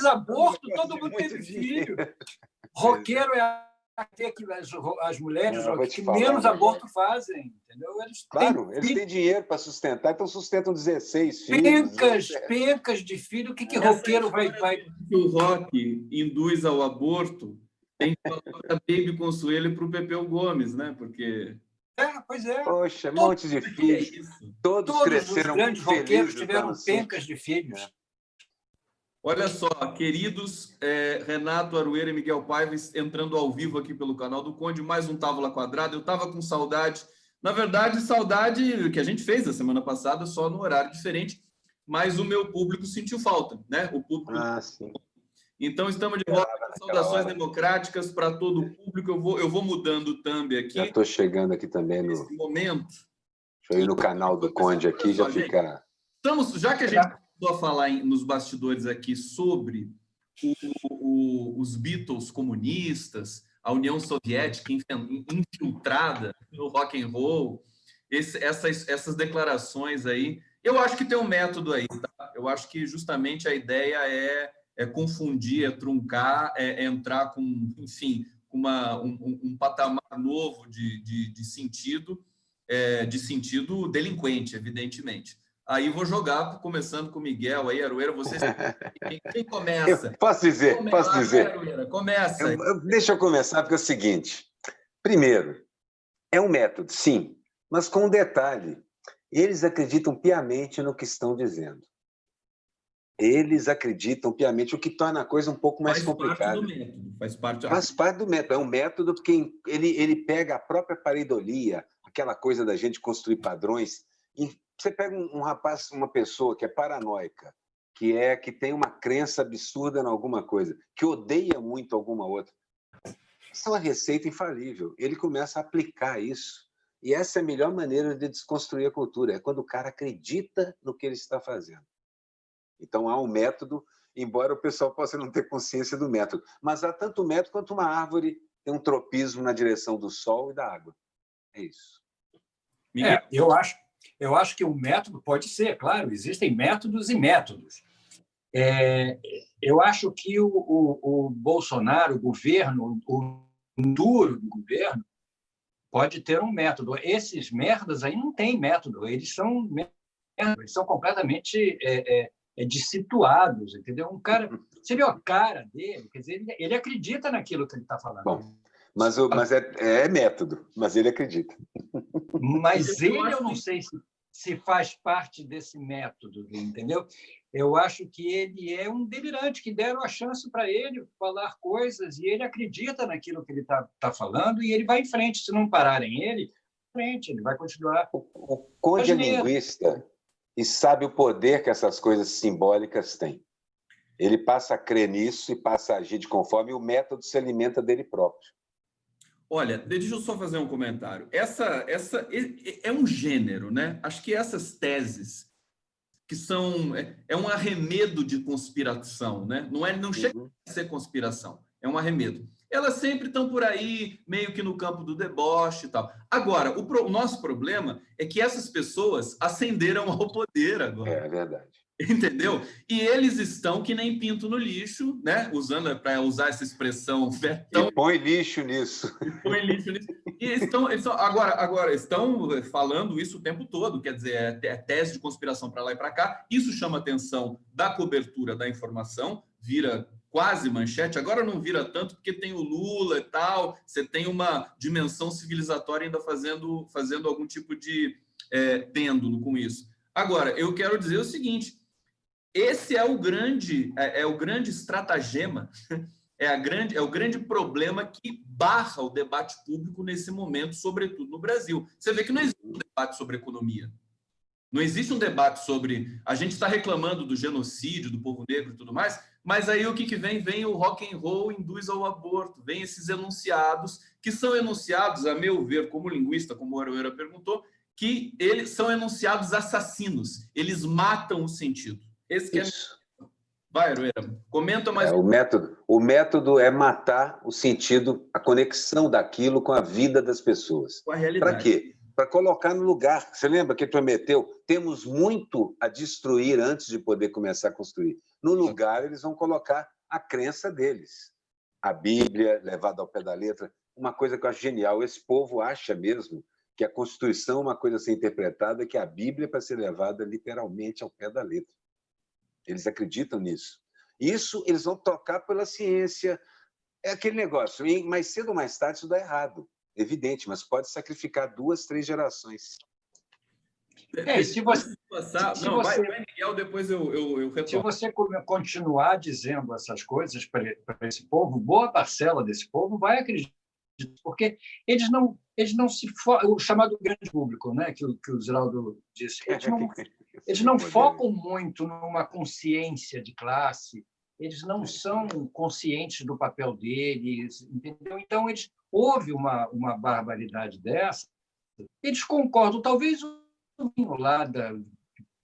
fez aborto, todo mundo teve filho. Roqueiro é até que as mulheres que menos aborto fazem, entendeu? Eles têm dinheiro para sustentar, então sustentam 16 filhos. Pencas de filho, o que roqueiro vai... Que o rock induz ao aborto, tem que falar a Baby Consuelo para o Pepeu Gomes, né? Porque... Pois é. Poxa, um monte de filhos. Todos cresceram os grandes muito roqueiros felizes, tiveram pencas de filhos. Olha só, queridos Renato Aroeira e Miguel Paiva entrando ao vivo aqui pelo canal do Conde, mais um Távola Quadrada. Eu estava com saudade, na verdade, saudade que a gente fez a semana passada, só no horário diferente, mas o meu público sentiu falta, né? O público. Sim. Então, estamos de volta. Saudações democráticas para todo o público. Eu vou mudando o thumb aqui. Já estou chegando aqui também nesse momento. Deixa eu ir no canal do Conde aqui, já fica... Já que a gente começou a falar nos bastidores aqui sobre os Beatles comunistas, a União Soviética infiltrada no rock and roll, essas declarações aí, eu acho que tem um método aí, tá? Eu acho que justamente a ideia é confundir, é truncar, é entrar com, enfim, um patamar novo de sentido delinquente, evidentemente. Aí vou jogar, começando com o Miguel, aí, Aroeira, vocês... Quem começa? Posso dizer. Aroeira, começa. Deixa eu começar, porque é o seguinte. Primeiro, é um método, sim, mas com um detalhe. Eles acreditam piamente no que estão dizendo. Eles acreditam piamente, o que torna a coisa um pouco mais complicada. Faz parte do método. É um método porque ele pega a própria pareidolia, aquela coisa da gente construir padrões. Você pega um rapaz, uma pessoa que é paranoica, que tem uma crença absurda em alguma coisa, que odeia muito alguma outra. Isso é uma receita infalível. Ele começa a aplicar isso. E essa é a melhor maneira de desconstruir a cultura. É quando o cara acredita no que ele está fazendo. Então, há um método, embora o pessoal possa não ter consciência do método. Mas há tanto método quanto uma árvore tem um tropismo na direção do sol e da água. É isso. Eu acho que o método pode ser, claro, existem métodos e métodos. Eu acho que o Bolsonaro, o governo, o duro do governo, pode ter um método. Esses merdas aí não têm método, eles são completamente dissituados, entendeu? Um cara, você viu a cara dele, quer dizer, ele acredita naquilo que ele está falando. Bom, mas é método, mas ele acredita. Mas eu não sei se faz parte desse método, entendeu? Eu acho que ele é um delirante, que deram a chance para ele falar coisas e ele acredita naquilo que ele está falando e ele vai em frente. Se não pararem ele vai continuar. O Conde é linguista e sabe o poder que essas coisas simbólicas têm. Ele passa a crer nisso e passa a agir de conforme, e o método se alimenta dele próprio. Olha, deixa eu só fazer um comentário. Essa é um gênero, né? Acho que essas teses que são um arremedo de conspiração, né? Não chega a ser conspiração, é um arremedo. Elas sempre estão por aí, meio que no campo do deboche e tal. Agora, o nosso problema é que essas pessoas ascenderam ao poder agora. É verdade. Entendeu? E eles estão que nem pinto no lixo, né? Para usar essa expressão. E põe lixo nisso. E estão agora estão falando isso o tempo todo, quer dizer, é tese de conspiração para lá e para cá. Isso chama a atenção da cobertura da informação, vira quase manchete. Agora não vira tanto porque tem o Lula e tal, você tem uma dimensão civilizatória ainda fazendo algum tipo de pêndulo com isso. Agora, eu quero dizer o seguinte, esse é o grande estratagema, é o grande problema que barra o debate público nesse momento, sobretudo no Brasil. Você vê que não existe um debate sobre economia. Não existe um debate sobre... A gente está reclamando do genocídio, do povo negro e tudo mais, mas aí o que vem? Vem o rock and roll induz ao aborto, vem esses enunciados, que são enunciados, a meu ver, como linguista, como o Aroeira perguntou, que eles são enunciados assassinos, eles matam o sentido. Esse que Vai, Aroeira, comenta mais. O método é matar o sentido, a conexão daquilo com a vida das pessoas. Com a realidade. Para quê? Para colocar no lugar. Você lembra que ele prometeu? Temos muito a destruir antes de poder começar a construir. No lugar, eles vão colocar a crença deles. A Bíblia, levada ao pé da letra. Uma coisa que eu acho genial, esse povo acha mesmo que a Constituição é uma coisa a ser interpretada, que a Bíblia é para ser levada literalmente ao pé da letra. Eles acreditam nisso. Isso eles vão tocar pela ciência. É aquele negócio, mais cedo ou mais tarde isso dá errado, evidente, mas pode sacrificar 2, 3 gerações. Se você passar... Não, vai, Miguel, depois eu retorno. Se você continuar dizendo essas coisas para esse povo, boa parcela desse povo vai acreditar, porque eles não se focam, o chamado grande público, né, que o Ziraldo disse, eles não focam muito numa consciência de classe, eles não são conscientes do papel deles, entendeu? Então, eles houve uma barbaridade dessa, eles concordam, talvez o menino lá da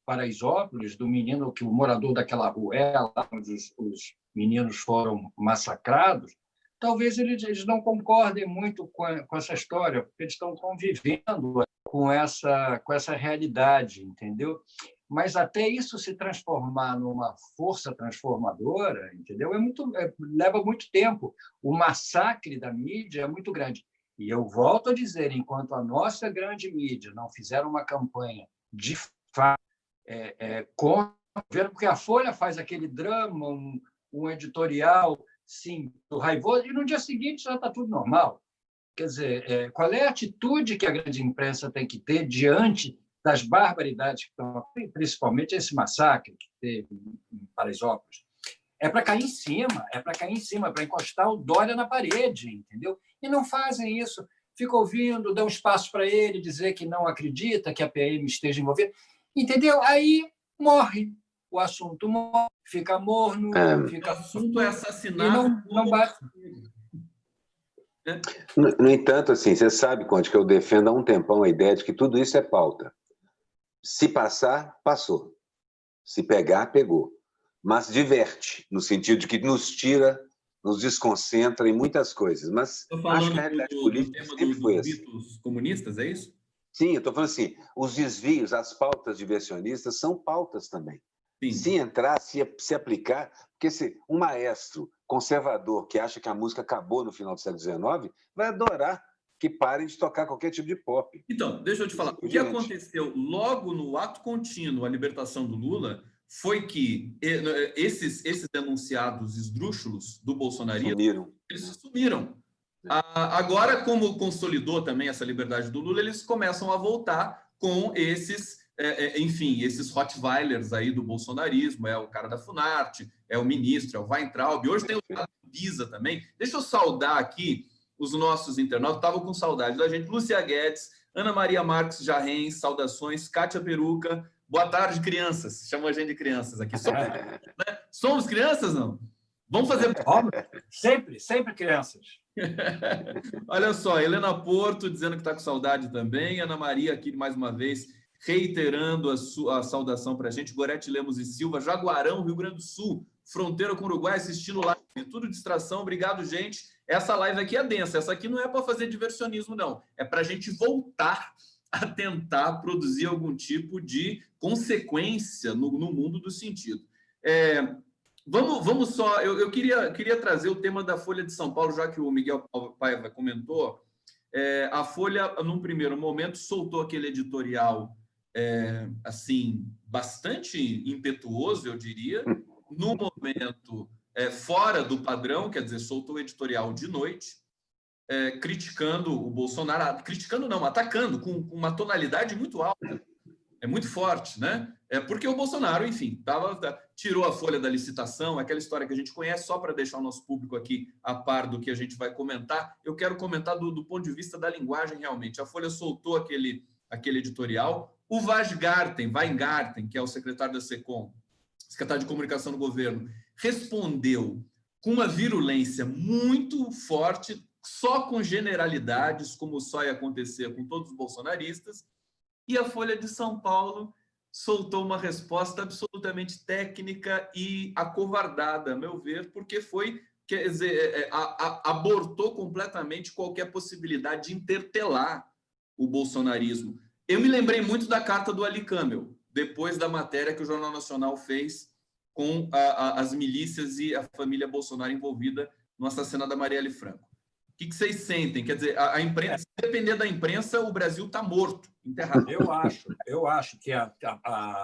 Paraisópolis, do menino que o morador daquela rua, lá onde os meninos foram massacrados, talvez eles não concordem muito com essa história, porque eles estão convivendo com essa realidade, entendeu? Mas até isso se transformar numa força transformadora, entendeu? Leva muito tempo. O massacre da mídia é muito grande. E eu volto a dizer, enquanto a nossa grande mídia não fizer uma campanha de fato contra, porque a Folha faz aquele drama, um editorial, sim, do raivoso, e no dia seguinte já está tudo normal. Quer dizer, qual é a atitude que a grande imprensa tem que ter diante das barbaridades que estão, principalmente esse massacre que teve em Paraisópolis? É para cair em cima, para encostar o Dória na parede, entendeu? E não fazem isso. Ficam ouvindo, dão espaço para ele dizer que não acredita que a PM esteja envolvida, entendeu? Aí morre. O assunto morre, fica morno, fica... O assunto é assassinato. Não bate. No entanto, assim, você sabe, Conde, que eu defendo há um tempão a ideia de que tudo isso é pauta. Se passar, passou. Se pegar, pegou. Mas diverte, no sentido de que nos tira, nos desconcentra em muitas coisas. Mas acho que a realidade política sempre foi assim. Ritos comunistas, é isso? Sim, eu estou falando assim, os desvios, as pautas diversionistas são pautas também. Sim. Se entrar, se aplicar, porque um maestro conservador que acha que a música acabou no final do século XIX vai adorar que parem de tocar qualquer tipo de pop. Então, deixa eu te falar, o que aconteceu logo no ato contínuo, a libertação do Lula, foi que esses enunciados esdrúxulos do bolsonarismo, eles sumiram. Agora, como consolidou também essa liberdade do Lula, eles começam a voltar com esses, enfim, esses rottweilers aí do bolsonarismo, é o cara da Funarte, é o ministro, é o Weintraub, hoje tem o cara do Pisa também. Deixa eu saudar aqui os nossos internautas, estavam com saudade da gente, Lúcia Guedes, Ana Maria Marques Jarrens, saudações, Kátia Peruca, boa tarde, crianças, chamou a gente de crianças aqui. Somos crianças, não? Vamos fazer... Sempre crianças. Olha só, Helena Porto dizendo que está com saudade também, Ana Maria aqui mais uma vez reiterando a saudação para a gente, Gorete Lemos e Silva, Jaguarão, Rio Grande do Sul, fronteira com o Uruguai, assistindo live, tudo distração, obrigado, gente. Essa live aqui é densa, essa aqui não é para fazer diversionismo, não, é para a gente voltar a tentar produzir algum tipo de consequência no mundo do sentido. Vamos só, eu queria trazer o tema da Folha de São Paulo, já que o Miguel Paiva comentou. A Folha, num primeiro momento, soltou aquele editorial assim, bastante impetuoso, eu diria, no momento fora do padrão, quer dizer, soltou o editorial de noite, criticando o Bolsonaro, criticando não, atacando, com uma tonalidade muito alta, muito forte, né? Porque o Bolsonaro, enfim, tirou a folha da licitação, aquela história que a gente conhece, só para deixar o nosso público aqui a par do que a gente vai comentar. Eu quero comentar do ponto de vista da linguagem, realmente. A Folha soltou aquele editorial. O Weingarten, que é o secretário da SECOM, secretário de Comunicação do governo, respondeu com uma virulência muito forte, só com generalidades, como só ia acontecer com todos os bolsonaristas, e a Folha de São Paulo soltou uma resposta absolutamente técnica e acovardada, a meu ver, porque quer dizer, abortou completamente qualquer possibilidade de interpelar o bolsonarismo. Eu me lembrei muito da carta do Ali Camel, depois da matéria que o Jornal Nacional fez com as milícias e a família Bolsonaro envolvida no assassinato da Marielle Franco. O que vocês sentem? Quer dizer, a imprensa, se depender da imprensa, o Brasil está morto, enterrado. Eu acho que a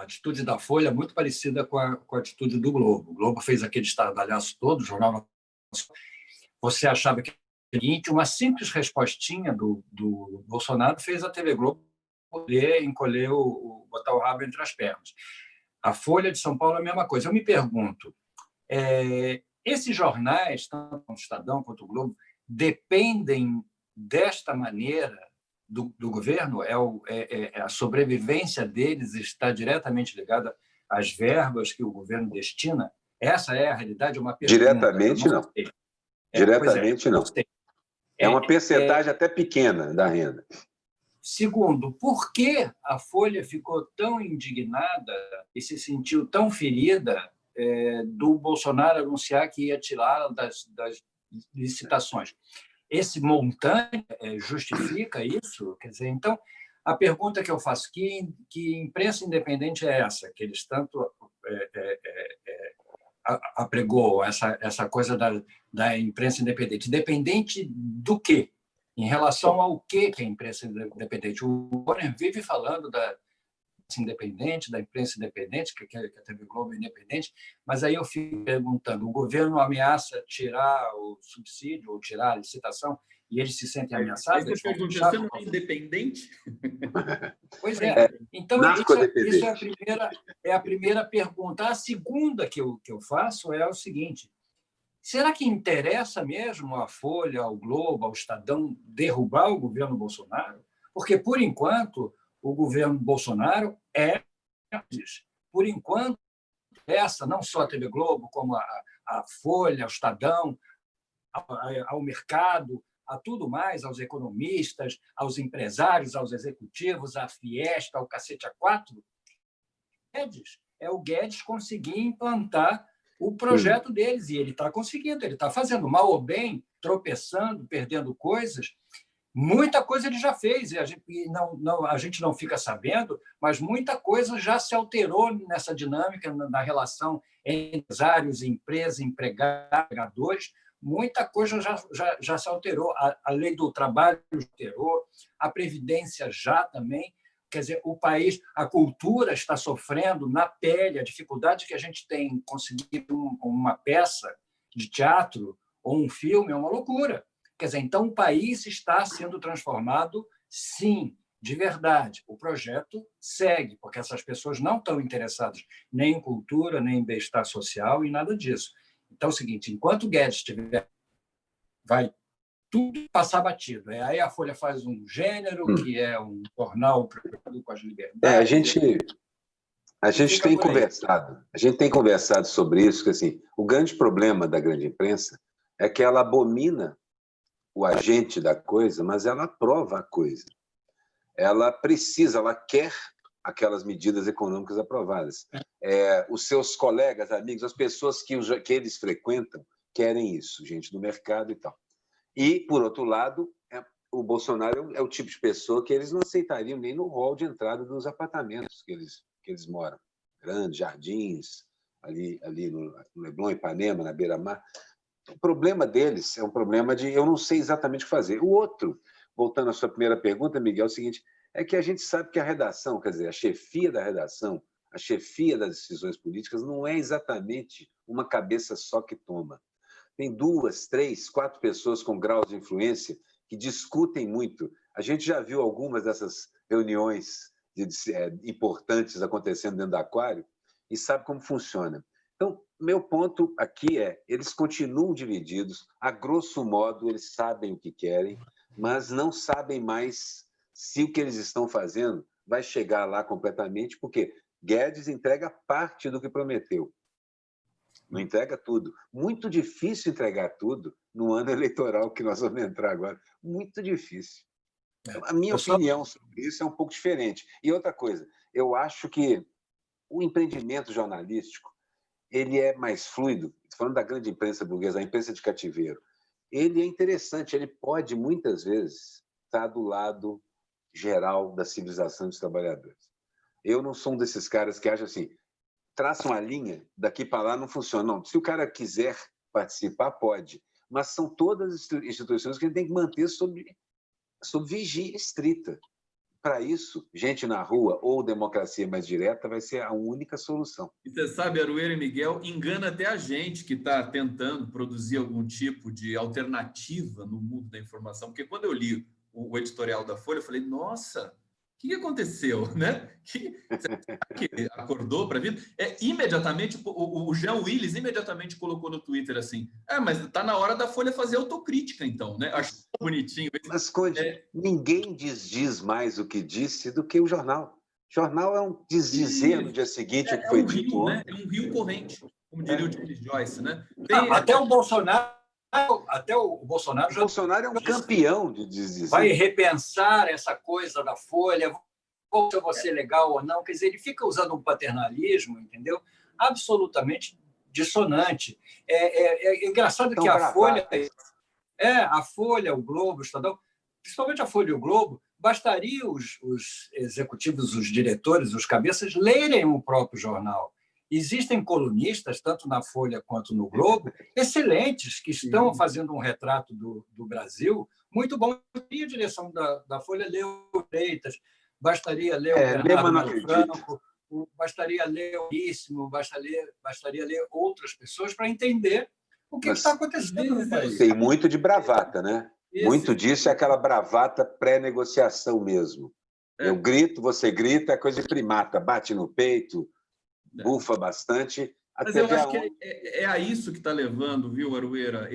atitude da Folha é muito parecida com a atitude do Globo. O Globo fez aquele estardalhaço todo, o Jornal Nacional. Você achava que o seguinte, uma simples respostinha do Bolsonaro fez a TV Globo poder encolher, botar o rabo entre as pernas. A Folha de São Paulo é a mesma coisa. Eu me pergunto, esses jornais, tanto o Estadão quanto o Globo, dependem desta maneira do governo? A sobrevivência deles está diretamente ligada às verbas que o governo destina? Essa é a realidade? É uma pergunta. Diretamente, não. Diretamente, não. É uma percentagem até pequena da renda. Segundo, por que a Folha ficou tão indignada e se sentiu tão ferida do Bolsonaro anunciar que ia tirá-la das licitações? Esse montante justifica isso? Quer dizer, então, a pergunta que eu faço, que imprensa independente é essa, que eles tanto apregou, essa coisa da imprensa independente? Dependente do quê? Em relação ao que é a imprensa independente? O Bonner vive falando da independente, da imprensa independente, que a TV Globo é independente, mas aí eu fico perguntando, o governo ameaça tirar o subsídio ou tirar a licitação e eles se sentem ameaçados? Você não é independente? Pois é. Então, isso é a primeira pergunta. A segunda que eu faço é o seguinte: será que interessa mesmo à Folha, ao Globo, ao Estadão derrubar o governo Bolsonaro? Porque, por enquanto, o governo Bolsonaro por enquanto, não só a TV Globo, como a Folha, o Estadão, ao mercado, a tudo mais, aos economistas, aos empresários, aos executivos, à Fiesp, ao Cacete A4, é o Guedes conseguir implantar o projeto deles, e ele está conseguindo, ele está fazendo, mal ou bem, tropeçando, perdendo coisas. Muita coisa ele já fez, e a gente não fica sabendo, mas muita coisa já se alterou nessa dinâmica, na relação entre empresários, empresa, empregadores. Muita coisa já se alterou. A lei do trabalho já alterou, a Previdência já também. Quer dizer, o país, a cultura está sofrendo na pele, a dificuldade que a gente tem em conseguir uma peça de teatro ou um filme é uma loucura. Quer dizer, então o país está sendo transformado, sim, de verdade. O projeto segue, porque essas pessoas não estão interessadas nem em cultura, nem em bem-estar social e nada disso. Então é o seguinte, enquanto o Guedes estiver, vai tudo passar batido. Aí a Folha faz um gênero, que é um jornal com as liberdades. A gente tem conversado sobre isso, que assim, o grande problema da grande imprensa é que ela abomina o agente da coisa, mas ela aprova a coisa. Ela quer aquelas medidas econômicas aprovadas. Os seus colegas, amigos, as pessoas que eles frequentam querem isso, gente do mercado e tal. E, por outro lado, o Bolsonaro é o tipo de pessoa que eles não aceitariam nem no hall de entrada dos apartamentos que eles moram. Grandes jardins, ali no Leblon, Ipanema, na beira-mar. O problema deles é um problema de eu não sei exatamente o que fazer. O outro, voltando à sua primeira pergunta, Miguel, é o seguinte, é que a gente sabe que a redação, quer dizer, a chefia da redação, a chefia das decisões políticas não é exatamente uma cabeça só que toma. Tem 2, 3, 4 pessoas com graus de influência que discutem muito. A gente já viu algumas dessas reuniões importantes acontecendo dentro do aquário e sabe como funciona. Então, meu ponto aqui eles continuam divididos, a grosso modo eles sabem o que querem, mas não sabem mais se o que eles estão fazendo vai chegar lá completamente, porque Guedes entrega parte do que prometeu. Não entrega tudo. Muito difícil entregar tudo no ano eleitoral que nós vamos entrar agora. Muito difícil. Então, a minha opinião sobre isso é um pouco diferente. E outra coisa, eu acho que o empreendimento jornalístico ele é mais fluido, falando da grande imprensa burguesa, a imprensa de cativeiro, ele é interessante, ele pode, muitas vezes, estar do lado geral da civilização dos trabalhadores. Eu não sou um desses caras que acham assim, traça uma linha, daqui para lá não funciona. Não, se o cara quiser participar, pode. Mas são todas as instituições que ele tem que manter sob vigia estrita. Para isso, gente na rua ou democracia mais direta vai ser a única solução. E você sabe, Aroeira e Miguel, engana até a gente que está tentando produzir algum tipo de alternativa no mundo da informação, porque quando eu li o editorial da Folha, eu falei, nossa, o que aconteceu, né? Que acordou para a vida? Imediatamente, o Jean Willis imediatamente colocou no Twitter assim, mas está na hora da Folha fazer autocrítica, então, né? Acho bonitinho. Mas, Conde, ninguém diz mais o que disse do que o jornal. O jornal é um dizer no dia seguinte o que foi dito rio, ontem. né? É um rio corrente, como diria o James Joyce, né? Até o Bolsonaro O Bolsonaro é um campeão de dizer. Vai repensar essa coisa da Folha, se eu vou ser legal ou não. Quer dizer, ele fica usando um paternalismo, entendeu? Absolutamente dissonante. É engraçado que a Folha, o Globo, o Estadão, principalmente a Folha e o Globo, bastaria os executivos, os diretores, os cabeças lerem o próprio jornal. Existem colunistas, tanto na Folha quanto no Globo, excelentes, que estão fazendo um retrato do Brasil muito bom. E a direção da Folha leu o Freitas, bastaria ler o Bernardo Melo Franco, bastaria ler o Iríssimo, bastaria ler outras pessoas para entender o que está acontecendo no país. Tem muito de bravata, né? Muito disso é aquela bravata pré-negociação mesmo. Eu grito, você grita, é coisa de primata, bate no peito, bufa bastante. Mas eu acho que é a isso que está levando, viu, Aroeira,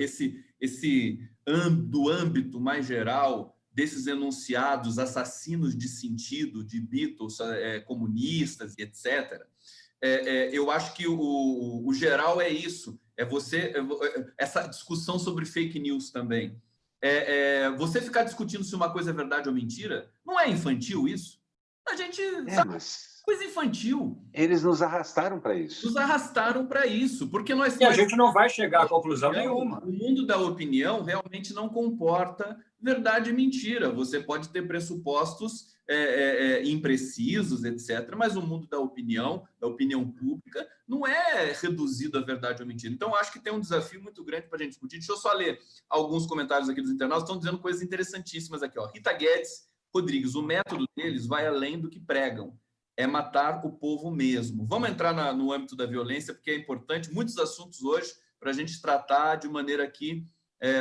do âmbito mais geral desses enunciados assassinos de sentido, de Beatles, comunistas, etc. Eu acho que o geral é isso, essa discussão sobre fake news também. Você ficar discutindo se uma coisa é verdade ou mentira, não é infantil isso? A gente sabe, coisa infantil. Eles nos arrastaram para isso. Nos arrastaram para isso, porque nós... E a gente não vai chegar a conclusão nenhuma. O mundo da opinião realmente não comporta verdade e mentira. Você pode ter pressupostos imprecisos, etc., mas o mundo da opinião pública, não é reduzido a verdade ou mentira. Então, acho que tem um desafio muito grande para a gente discutir. Deixa eu só ler alguns comentários aqui dos internautas, estão dizendo coisas interessantíssimas aqui. Ó. Rita Guedes Rodrigues, o método deles vai além do que pregam. É matar o povo mesmo. Vamos entrar no âmbito da violência, porque é importante. Muitos assuntos hoje para a gente tratar de maneira aqui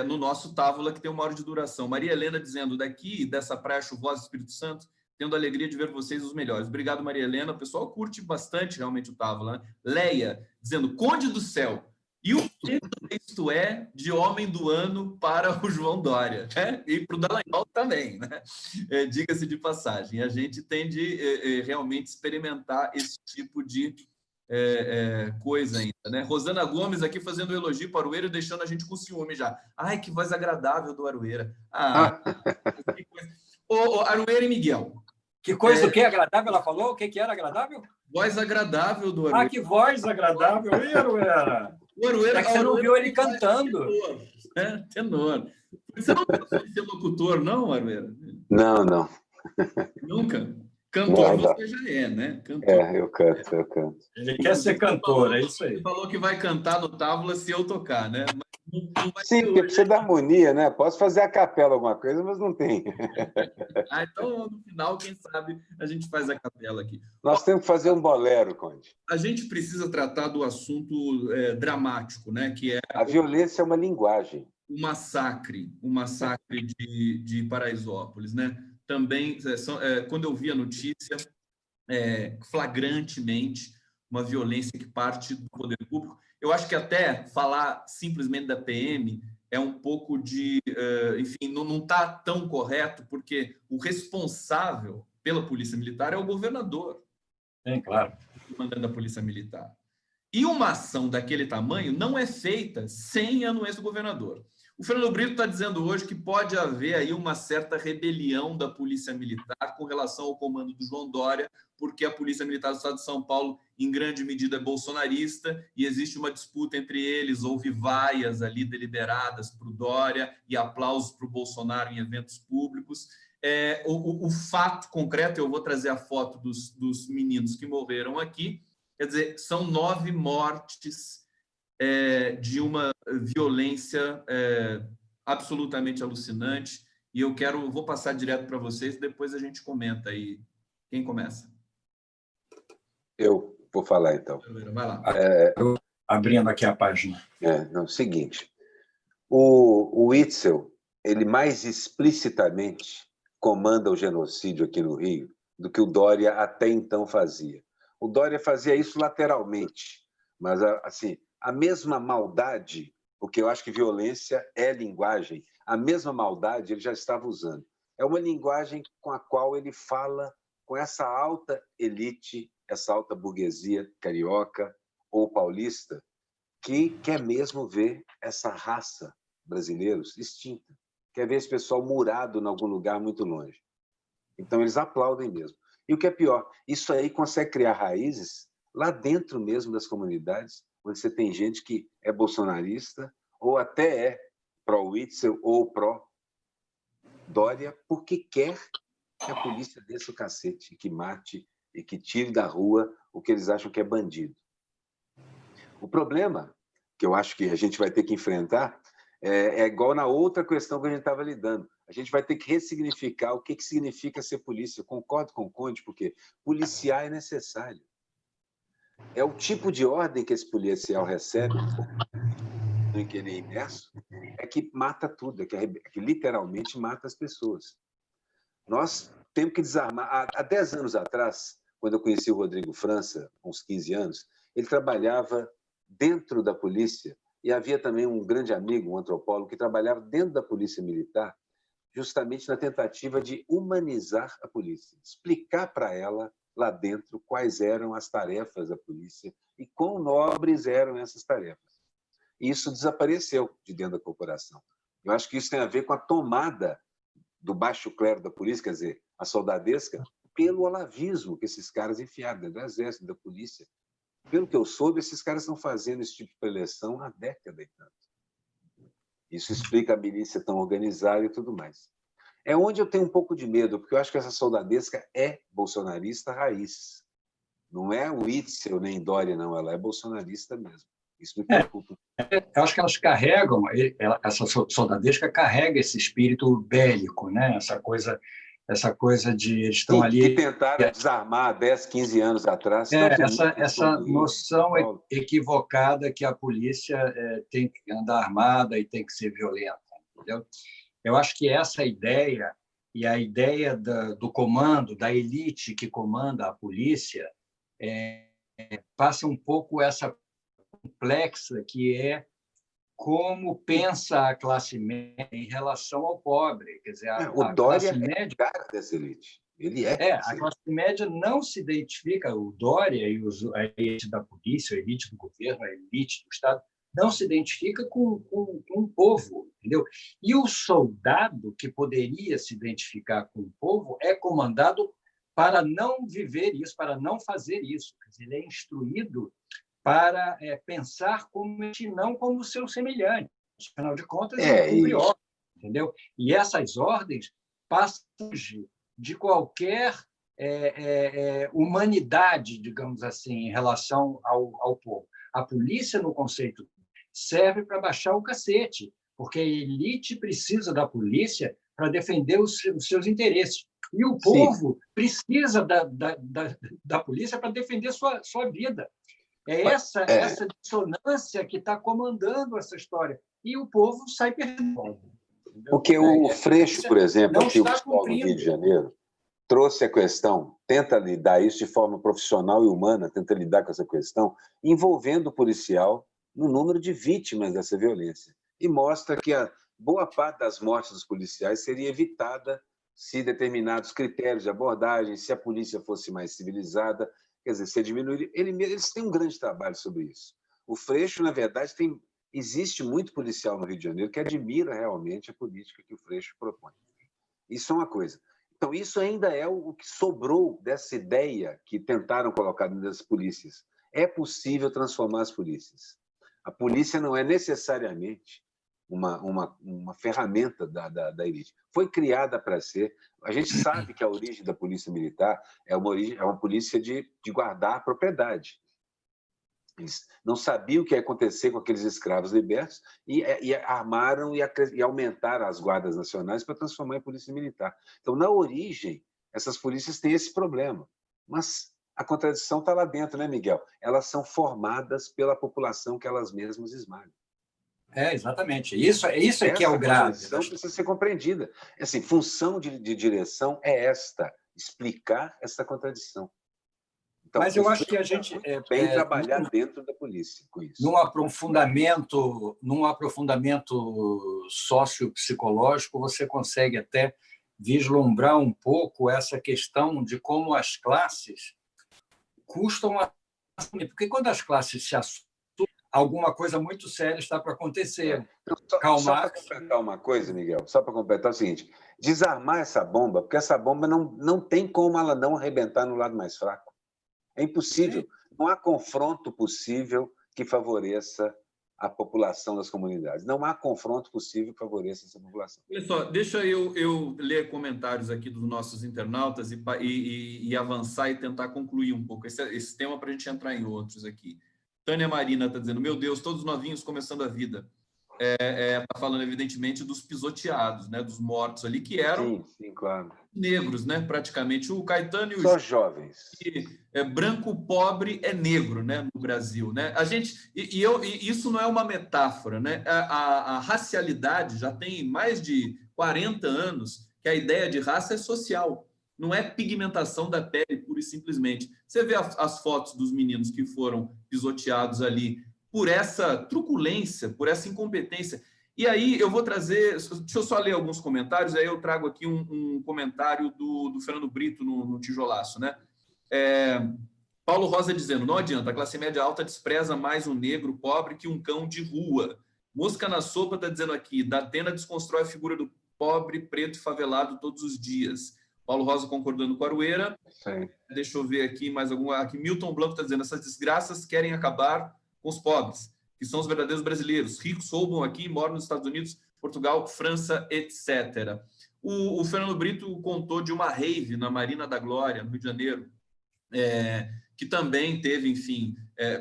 no nosso Távola, que tem 1 hora de duração. Maria Helena dizendo, daqui, dessa praia chuvosa do Espírito Santo, tendo a alegria de ver vocês os melhores. Obrigado, Maria Helena. O pessoal curte bastante realmente o Távola. Né? Leia, dizendo, Conde do Céu. E o que isto é de homem do ano para o João Dória, né? E para o Dallagnol também, né? Diga-se de passagem, a gente tem de realmente experimentar esse tipo de coisa ainda, né? Rosana Gomes aqui fazendo elogio para o Aroeira e deixando a gente com ciúme já. Ai, que voz agradável do Aroeira. Que coisa. Aroeira e Miguel. Que coisa, o que é agradável? Ela falou? O que era agradável? Voz agradável do Aroeira. Que voz agradável, hein, Aroeira? É que você não viu ele cantando. Tenor. Você não pensou em ser locutor, não, Aroeira? Não. Nunca? Cantor você já é, né? Cantor. Eu canto. Ele quer ser cantor, é isso aí. Ele falou que vai cantar no Távola se eu tocar, né? Mas não vai sim, porque precisa da harmonia, né? Posso fazer a capela alguma coisa, mas não tem. Então, no final, quem sabe, a gente faz a capela aqui. Nós temos que fazer um bolero, Conde. A gente precisa tratar do assunto dramático, né? Que é a violência é uma linguagem. O massacre de Paraisópolis, né? Também, quando eu vi a notícia, flagrantemente, uma violência que parte do poder público. Eu acho que até falar simplesmente da PM é um pouco de... enfim, não está tão correto, porque o responsável pela Polícia Militar é o governador. Claro. O comandante da Polícia Militar. E uma ação daquele tamanho não é feita sem a anuência do governador. O Fernando Brito está dizendo hoje que pode haver aí uma certa rebelião da Polícia Militar com relação ao comando do João Dória, porque a Polícia Militar do Estado de São Paulo, em grande medida, é bolsonarista e existe uma disputa entre eles. Houve vaias ali deliberadas para o Dória e aplausos para o Bolsonaro em eventos públicos. O fato concreto, eu vou trazer a foto dos meninos que morreram aqui, Quer dizer, são 9 mortes de uma violência absolutamente alucinante. E vou passar direto para vocês, depois a gente comenta aí. Quem começa? Eu vou falar, então. Vai lá. Abrindo aqui a página. Seguinte, o Witzel, ele mais explicitamente comanda o genocídio aqui no Rio do que o Dória até então fazia. O Dória fazia isso lateralmente, mas assim, a mesma maldade, porque eu acho que violência é linguagem, a mesma maldade ele já estava usando. É uma linguagem com a qual ele fala com essa alta elite, essa alta burguesia carioca ou paulista, que quer mesmo ver essa raça brasileiros extinta, quer ver esse pessoal murado em algum lugar muito longe. Então, eles aplaudem mesmo. E o que é pior, isso aí consegue criar raízes lá dentro mesmo das comunidades, onde você tem gente que é bolsonarista ou até é pró-Witzel ou pró-Dória, porque quer que a polícia desça o cacete, que mate e que tire da rua o que eles acham que é bandido. O problema, que eu acho que a gente vai ter que enfrentar, é igual na outra questão que a gente estava lidando. A gente vai ter que ressignificar o que significa ser polícia. Eu concordo com o Conde, porque policiar é necessário. É o tipo de ordem que esse policial recebe, em que ele é imerso, é que mata tudo, é que literalmente mata as pessoas. Nós temos que desarmar. Há 10 anos atrás, quando eu conheci o Rodrigo França, uns 15 anos, ele trabalhava dentro da polícia e havia também um grande amigo, um antropólogo, que trabalhava dentro da polícia militar, justamente na tentativa de humanizar a polícia, explicar para ela lá dentro quais eram as tarefas da polícia e quão nobres eram essas tarefas. E isso desapareceu de dentro da corporação. Eu acho que isso tem a ver com a tomada do baixo clero da polícia, quer dizer, a soldadesca, pelo olavismo que esses caras enfiaram dentro do exército, da polícia. Pelo que eu soube, esses caras estão fazendo esse tipo de preleção há década e tanto. Isso explica a milícia tão organizada e tudo mais. É onde eu tenho um pouco de medo, porque eu acho que essa soldadesca é bolsonarista raiz. Não é o Witzel nem Dória, não. Ela é bolsonarista mesmo. Isso me preocupa. Eu acho que elas carregam, essa soldadesca carrega esse espírito bélico, né? Essa coisa de eles estão ali... Que tentaram desarmar 10, 15 anos atrás. Essa noção equivocada que a polícia tem que andar armada e tem que ser violenta, entendeu? Eu acho que essa ideia, e a ideia do comando, da elite que comanda a polícia, passa um pouco essa complexa que é como pensa a classe média em relação ao pobre. Quer dizer, o Dória classe média, é cara dessa elite. Ele é. A classe média não se identifica, o Dória e a elite da polícia, a elite do governo, a elite do Estado, não se identifica com o povo, entendeu? E o soldado que poderia se identificar com o povo é comandado para não viver isso, para não fazer isso. Quer dizer, ele é instruído para pensar como ele, não como seu semelhante. Afinal de contas, ele cumpre ordens, entendeu? E essas ordens passam de qualquer humanidade, digamos assim, em relação ao povo. A polícia, no conceito, serve para baixar o cacete, porque a elite precisa da polícia para defender os seus interesses. E o povo precisa da polícia para defender sua vida. É essa dissonância que está comandando essa história. E o povo sai perdendo. Porque o Freixo, por exemplo, aqui o pessoal no Rio de Janeiro, trouxe a questão, tenta lidar isso de forma profissional e humana, tenta lidar com essa questão, envolvendo o policial no número de vítimas dessa violência. E mostra que a boa parte das mortes dos policiais seria evitada se determinados critérios de abordagem, se a polícia fosse mais civilizada, quer dizer, se diminuir. Eles têm um grande trabalho sobre isso. O Freixo, na verdade, existe muito policial no Rio de Janeiro que admira realmente a política que o Freixo propõe. Isso é uma coisa. Então, isso ainda é o que sobrou dessa ideia que tentaram colocar nas polícias. É possível transformar as polícias. A polícia não é necessariamente uma ferramenta da elite. Foi criada para ser. A gente sabe que a origem da polícia militar é uma polícia de guardar a propriedade. Eles não sabiam o que ia acontecer com aqueles escravos libertos e armaram e aumentaram as guardas nacionais para transformar em polícia militar. Então, na origem, essas polícias têm esse problema. Mas a contradição está lá dentro, né, Miguel? Elas são formadas pela população que elas mesmas esmagam. Exatamente. Isso é que é o grave. Essa contradição precisa ser compreendida. Assim, função de direção é esta, explicar essa contradição. Então, mas eu acho que a gente bem trabalhar dentro da polícia com isso. Num aprofundamento sociopsicológico, você consegue até vislumbrar um pouco essa questão de como as classes custam a assumir. Porque quando as classes se assumem, alguma coisa muito séria está para acontecer. Só para completar uma coisa, Miguel, só para completar o seguinte: desarmar essa bomba, porque essa bomba não tem como ela não arrebentar no lado mais fraco. É impossível. Não há confronto possível que favoreça a população das comunidades. Não há confronto possível que favoreça essa população. Olha só, deixa eu ler comentários aqui dos nossos internautas e avançar e tentar concluir um pouco esse tema para a gente entrar em outros aqui. Tânia Marina está dizendo, meu Deus, todos novinhos começando a vida. Está falando, evidentemente, dos pisoteados, né, dos mortos ali, que eram sim, claro. Negros, né, praticamente. O Caetano e o só jovens. Branco pobre é negro, né, no Brasil, né? A gente isso não é uma metáfora, né? A racialidade já tem mais de 40 anos que a ideia de raça é social, não é pigmentação da pele pura e simplesmente. Você vê as fotos dos meninos que foram pisoteados ali por essa truculência, por essa incompetência. E aí eu vou trazer... Deixa eu só ler alguns comentários, aí eu trago aqui um comentário do Fernando Brito no Tijolaço, né? Paulo Rosa dizendo, não adianta, a classe média alta despreza mais um negro pobre que um cão de rua. Mosca na sopa está dizendo aqui, Datena desconstrói a figura do pobre preto favelado todos os dias. Paulo Rosa concordando com a Arueira. Sim. Deixa eu ver aqui mais alguma... Aqui Milton Blanco está dizendo, essas desgraças querem acabar com os pobres, que são os verdadeiros brasileiros. Ricos roubam aqui, moram nos Estados Unidos, Portugal, França, etc. O Fernando Brito contou de uma rave na Marina da Glória, no Rio de Janeiro, que também teve, enfim,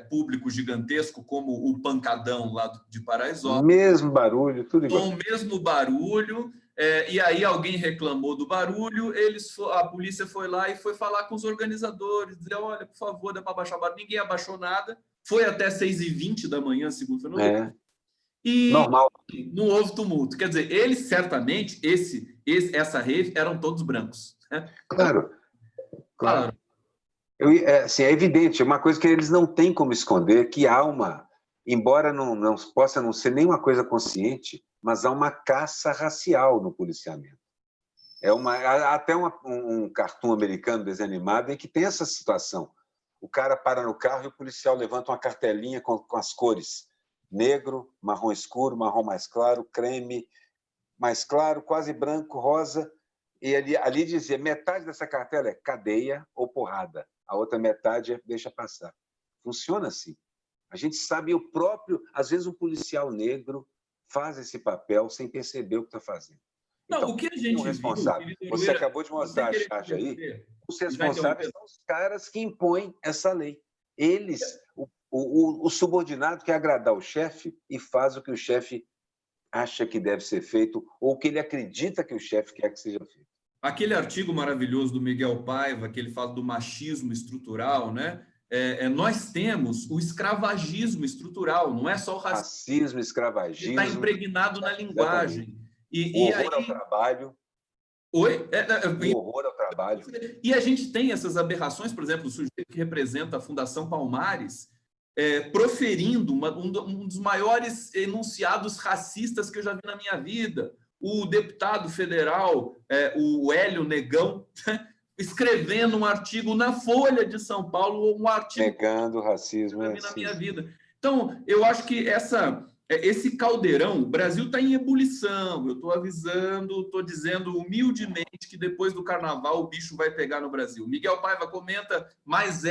público gigantesco, como o Pancadão lá de Paraisópolis. Mesmo barulho, tudo igual. Com o mesmo barulho, e aí alguém reclamou do barulho, a polícia foi lá e foi falar com os organizadores, dizer, olha, por favor, dá para abaixar o barulho. Ninguém abaixou nada. Foi até 6h20 da manhã, segundo o Fernando. E normal. Não houve tumulto. Quer dizer, eles certamente, essa rave, eram todos brancos. Né? Claro. Assim, é evidente, é uma coisa que eles não têm como esconder, que há embora não possa não ser nenhuma coisa consciente, mas há uma caça racial no policiamento. Há até um cartoon americano desanimado em que tem essa situação. O cara para no carro e o policial levanta uma cartelinha com as cores. Negro, marrom escuro, marrom mais claro, creme mais claro, quase branco, rosa. E ali dizia, metade dessa cartela é cadeia ou porrada. A outra metade é deixa passar. Funciona assim. A gente sabe, às vezes um policial negro faz esse papel sem perceber o que está fazendo. Não, então, o que a gente responsável. Você acabou de mostrar a charge aí. Os responsáveis são os caras que impõem essa lei. Eles, o subordinado quer agradar o chefe e faz o que o chefe acha que deve ser feito ou o que ele acredita que o chefe quer que seja feito. Aquele artigo maravilhoso do Miguel Paiva, que ele fala do machismo estrutural, né? Nós temos o escravagismo estrutural, não é só o racismo, escravagismo. Está impregnado na linguagem. O horror ao trabalho. Oi? O horror ao trabalho. E a gente tem essas aberrações, por exemplo, o sujeito que representa a Fundação Palmares, proferindo um dos maiores enunciados racistas que eu já vi na minha vida. O deputado federal, o Hélio Negão, escrevendo um artigo na Folha de São Paulo, um artigo negando o racismo na minha vida. Então, eu acho que esse caldeirão, o Brasil está em ebulição. Eu estou avisando, estou dizendo humildemente que depois do Carnaval o bicho vai pegar no Brasil. Miguel Paiva comenta mais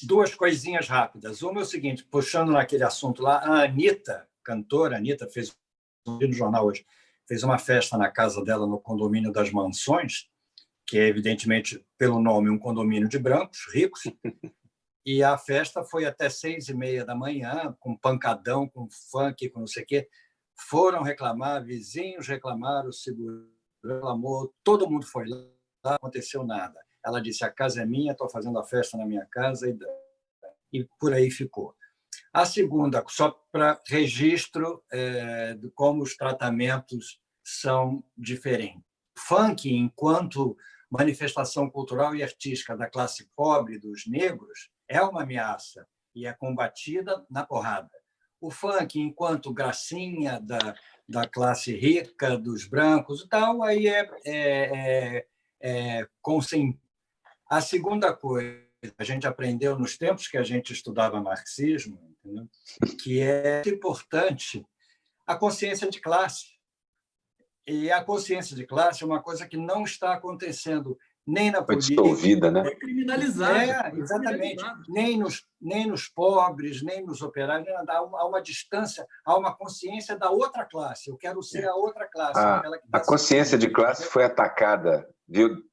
duas coisinhas rápidas. Uma é o seguinte, puxando naquele assunto lá, a Anitta, cantora, fez no jornal hoje, fez uma festa na casa dela no condomínio das Mansões, que é, evidentemente, pelo nome, um condomínio de brancos, ricos, E a festa foi até 6h30 da manhã, com pancadão, com funk, com não sei o quê. Foram reclamar, vizinhos reclamaram, o segurança reclamou, todo mundo foi lá, não aconteceu nada. Ela disse, a casa é minha, estou fazendo a festa na minha casa, e por aí ficou. A segunda, só para registro de como os tratamentos são diferentes. Funk, enquanto manifestação cultural e artística da classe pobre dos negros, é uma ameaça e é combatida na porrada. O funk, enquanto gracinha da classe rica, dos brancos e tal, aí consciente. A segunda coisa, a gente aprendeu nos tempos que a gente estudava marxismo, entendeu? Que é importante a consciência de classe. E a consciência de classe é uma coisa que não está acontecendo nem na política. Foi dissolvida, né? Foi criminalizada. Exatamente. Nem nos pobres, nem nos operários. Há uma distância, há uma consciência da outra classe. Eu quero ser a outra classe. A consciência de classe foi atacada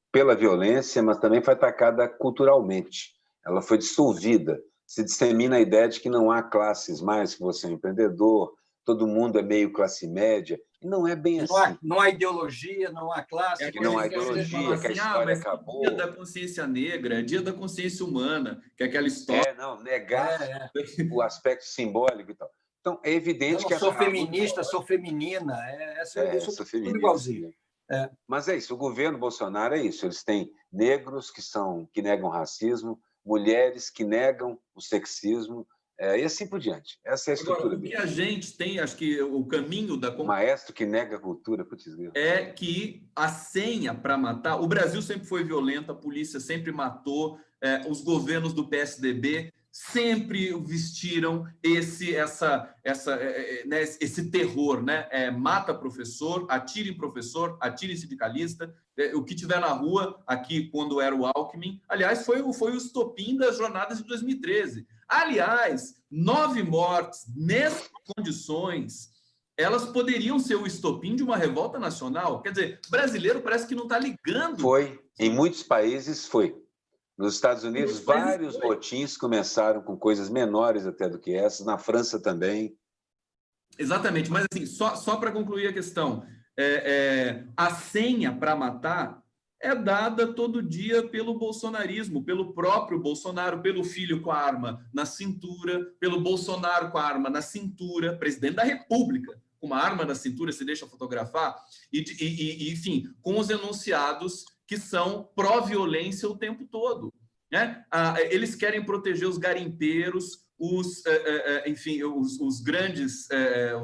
pela violência, mas também foi atacada culturalmente. Ela foi dissolvida. Se dissemina a ideia de que não há classes mais, que você é um empreendedor, todo mundo é meio classe média. E não é bem assim. Não há ideologia, não há classe. Não há ideologia, que a história acabou. Dia da consciência negra, dia da consciência humana, que é aquela história... negar o aspecto simbólico e tal. Então, é evidente que... Eu sou feminista, sou feminina. Eu sou tudo igualzinho. Mas é isso, o governo Bolsonaro é isso. Eles têm negros que negam racismo, mulheres que negam o sexismo, e assim por diante. Essa é a estrutura dele. O que a gente tem, acho que o caminho da... O maestro que nega a cultura, é que a senha para matar... O Brasil sempre foi violento, a polícia sempre matou, os governos do PSDB sempre vestiram esse terror, né? Mata professor, atira em sindicalista, o que tiver na rua, aqui quando era o Alckmin. Aliás, foi o estopim das jornadas de 2013. Aliás, 9 mortes nessas condições, elas poderiam ser o estopim de uma revolta nacional. Quer dizer, brasileiro parece que não está ligando. Foi, em muitos países foi. Nos Estados Unidos, vários motins começaram com coisas menores até do que essas, na França também. Exatamente, mas assim, só para concluir a questão, a senha para matar é dada todo dia pelo bolsonarismo, pelo próprio Bolsonaro, pelo filho com a arma na cintura, pelo Bolsonaro com a arma na cintura, presidente da República com uma arma na cintura, se deixa fotografar, enfim, com os enunciados que são pró-violência o tempo todo, né? Eles querem proteger os garimpeiros, enfim, os grandes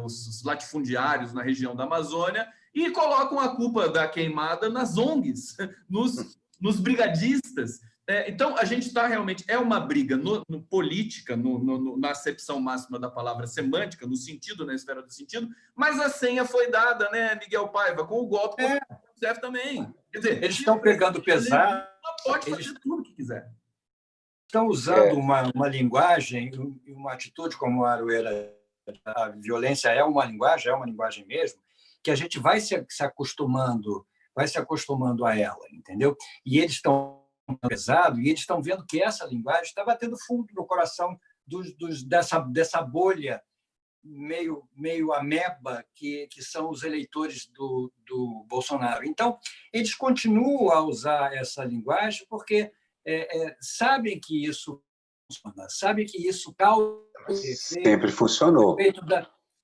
os latifundiários na região da Amazônia, e colocam a culpa da queimada nas ONGs, nos brigadistas. Então, a gente está realmente... É uma briga política, na acepção máxima da palavra semântica, no sentido, na esfera do sentido, mas a senha foi dada, né, Miguel Paiva, com o golpe do CEF também. Quer dizer, eles estão pegando pesado. Pode fazer tudo o que quiser. Estão usando uma linguagem, uma atitude, como a Aroeira, a violência é uma linguagem mesmo, que a gente vai se acostumando a ela, entendeu? E eles estão pesado, e eles estão vendo que essa linguagem está batendo fundo no coração dessa bolha meio ameba que são os eleitores do Bolsonaro. Então, eles continuam a usar essa linguagem porque sabem que isso funciona, sabem que isso causa sempre funcionou.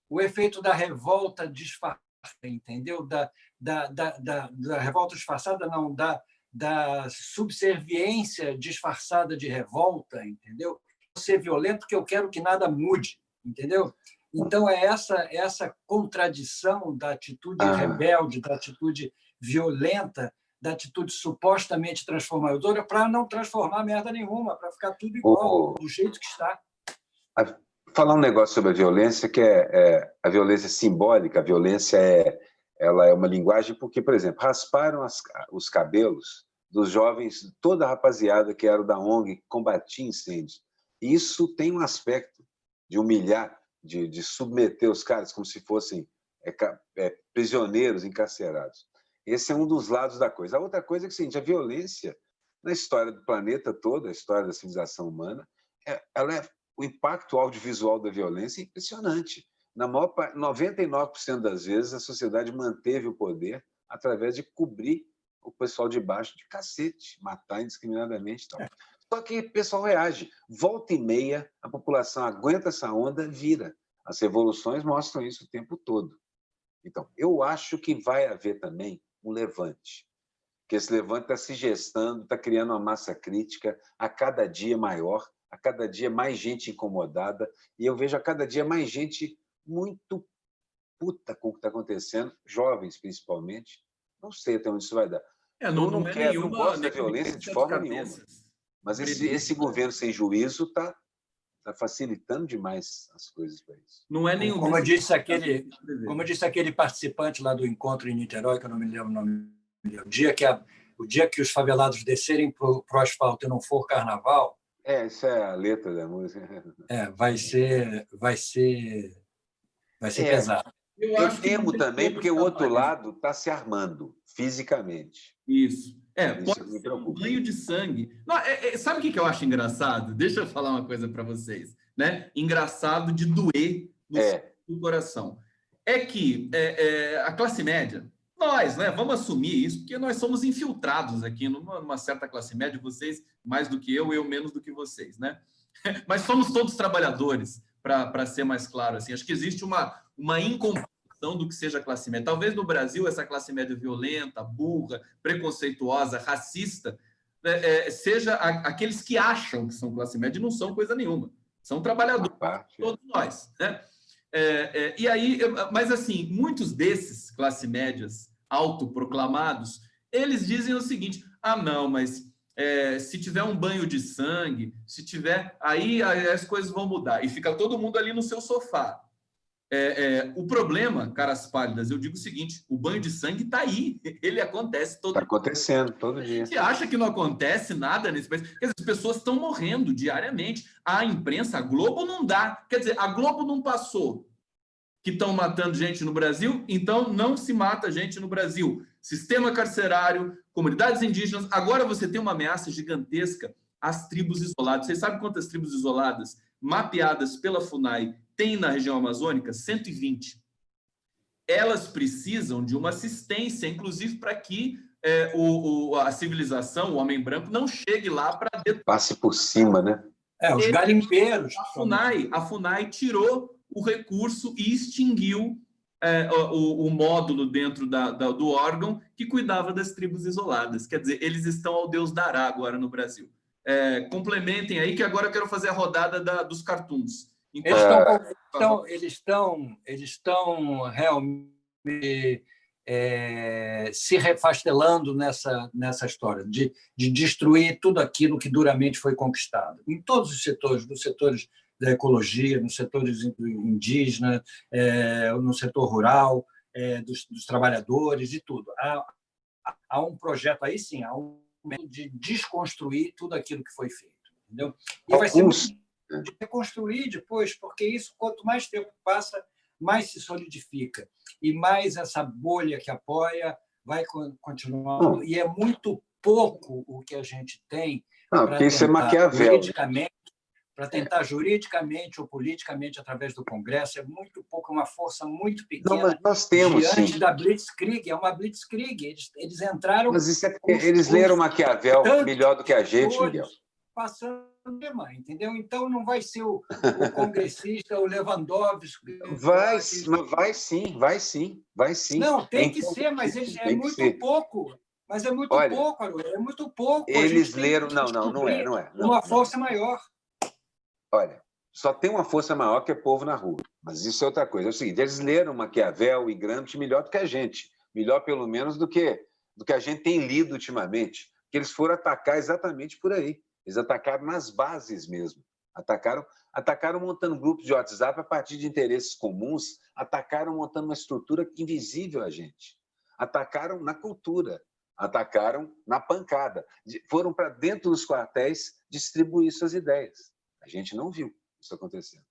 O efeito da revolta disfarçada, entendeu? Da revolta disfarçada, não, da subserviência disfarçada de revolta, entendeu? Ser violento porque eu quero que nada mude, entendeu? Então, é essa contradição da atitude rebelde, da atitude violenta, da atitude supostamente transformadora, para não transformar merda nenhuma, para ficar tudo igual, do jeito que está. Falar um negócio sobre a violência, que é a violência simbólica. A violência ela é uma linguagem porque, por exemplo, rasparam os cabelos dos jovens, toda a rapaziada que era da ONG, que combatia incêndios. Isso tem um aspecto de humilhar, de submeter os caras como se fossem prisioneiros encarcerados. Esse é um dos lados da coisa. A outra coisa é que, a violência, na história do planeta todo, a história da civilização humana, o impacto audiovisual da violência é impressionante. 99% das vezes, a sociedade manteve o poder através de cobrir o pessoal de baixo de cacete, matar indiscriminadamente e tal. Só que o pessoal reage. Volta e meia, a população aguenta essa onda, vira. As revoluções mostram isso o tempo todo. Então, eu acho que vai haver também um levante. Que esse levante está se gestando, está criando uma massa crítica a cada dia maior, a cada dia mais gente incomodada, e eu vejo a cada dia mais gente muito puta com o que está acontecendo, jovens principalmente. Não sei até onde isso vai dar. Não é nenhuma, não gosto da violência de forma nenhuma. Mas esse governo sem juízo está facilitando demais as coisas para isso. Não é nenhum. Como disse aquele participante lá do encontro em Niterói, que eu não me lembro o nome, o dia que os favelados descerem para o asfalto e não for carnaval. Essa é a letra da música. Vai ser pesado. Eu temo também, porque o outro lado está se armando fisicamente. Isso. Pode ser um banho de sangue. Não, sabe o que eu acho engraçado? Deixa eu falar uma coisa para vocês. Né? Engraçado de doer no coração. É que a classe média, nós, né, vamos assumir isso, porque nós somos infiltrados aqui numa certa classe média, vocês mais do que eu menos do que vocês. Né? Mas somos todos trabalhadores, para ser mais claro. Assim. Acho que existe uma incompreensão do que seja a classe média. Talvez no Brasil essa classe média violenta, burra, preconceituosa, racista, seja aqueles que acham que são classe média e não são coisa nenhuma. São trabalhadores, todos nós. Né? E aí, mas assim, muitos desses classe médias autoproclamados, eles dizem o seguinte: não, mas se tiver um banho de sangue, se tiver, aí as coisas vão mudar. E fica todo mundo ali no seu sofá. O problema, caras pálidas, eu digo o seguinte: o banho de sangue está aí, ele acontece todo dia. Está acontecendo todo dia. Você acha que não acontece nada nesse país? Quer dizer, as pessoas estão morrendo diariamente. A imprensa, a Globo não dá. Quer dizer, a Globo não passou que estão matando gente no Brasil, então não se mata gente no Brasil. Sistema carcerário, comunidades indígenas. Agora você tem uma ameaça gigantesca às tribos isoladas. Vocês sabem quantas tribos isoladas mapeadas pela FUNAI tem na região amazônica? 120. Elas precisam de uma assistência, inclusive para que a civilização, o homem branco, não chegue lá para... Passe por cima, né? Os garimpeiros. A FUNAI tirou o recurso e extinguiu o módulo dentro do órgão que cuidava das tribos isoladas. Quer dizer, eles estão ao Deus dará agora no Brasil. Complementem aí, que agora eu quero fazer a rodada dos cartoons. Então, eles estão realmente se refastelando nessa história de destruir tudo aquilo que duramente foi conquistado, em todos os setores, nos setores da ecologia, nos setores indígenas, no setor rural, dos trabalhadores, de tudo. Há um projeto aí, sim, há um momento de desconstruir tudo aquilo que foi feito. Entendeu? E vai ser muito de reconstruir depois, porque isso, quanto mais tempo passa, mais se solidifica. E mais essa bolha que apoia vai continuar. E é muito pouco o que a gente tem para isso é Maquiavel. Para tentar juridicamente ou politicamente através do Congresso, é muito pouco, uma força muito pequena. Não, mas nós temos, diante sim. da Blitzkrieg, é uma Blitzkrieg. Eles entraram... Mas isso eles leram Maquiavel melhor do que a gente, Miguel. Passando tema, entendeu? Então não vai ser o congressista, o Lewandowski. Vai sim. Não, tem que ser, mas é muito pouco. Mas é muito pouco, Haroldo, é muito pouco. Eles leram... Não é. Uma força maior. Olha, só tem uma força maior que é povo na rua. Mas isso é outra coisa. É o seguinte, eles leram Maquiavel e Gramsci melhor do que a gente. Melhor, pelo menos, do que a gente tem lido ultimamente. Que eles foram atacar exatamente por aí. Eles atacaram nas bases mesmo. Atacaram montando grupos de WhatsApp a partir de interesses comuns, atacaram montando uma estrutura invisível a gente. Atacaram na cultura, atacaram na pancada. Foram para dentro dos quartéis distribuir suas ideias. A gente não viu isso acontecendo.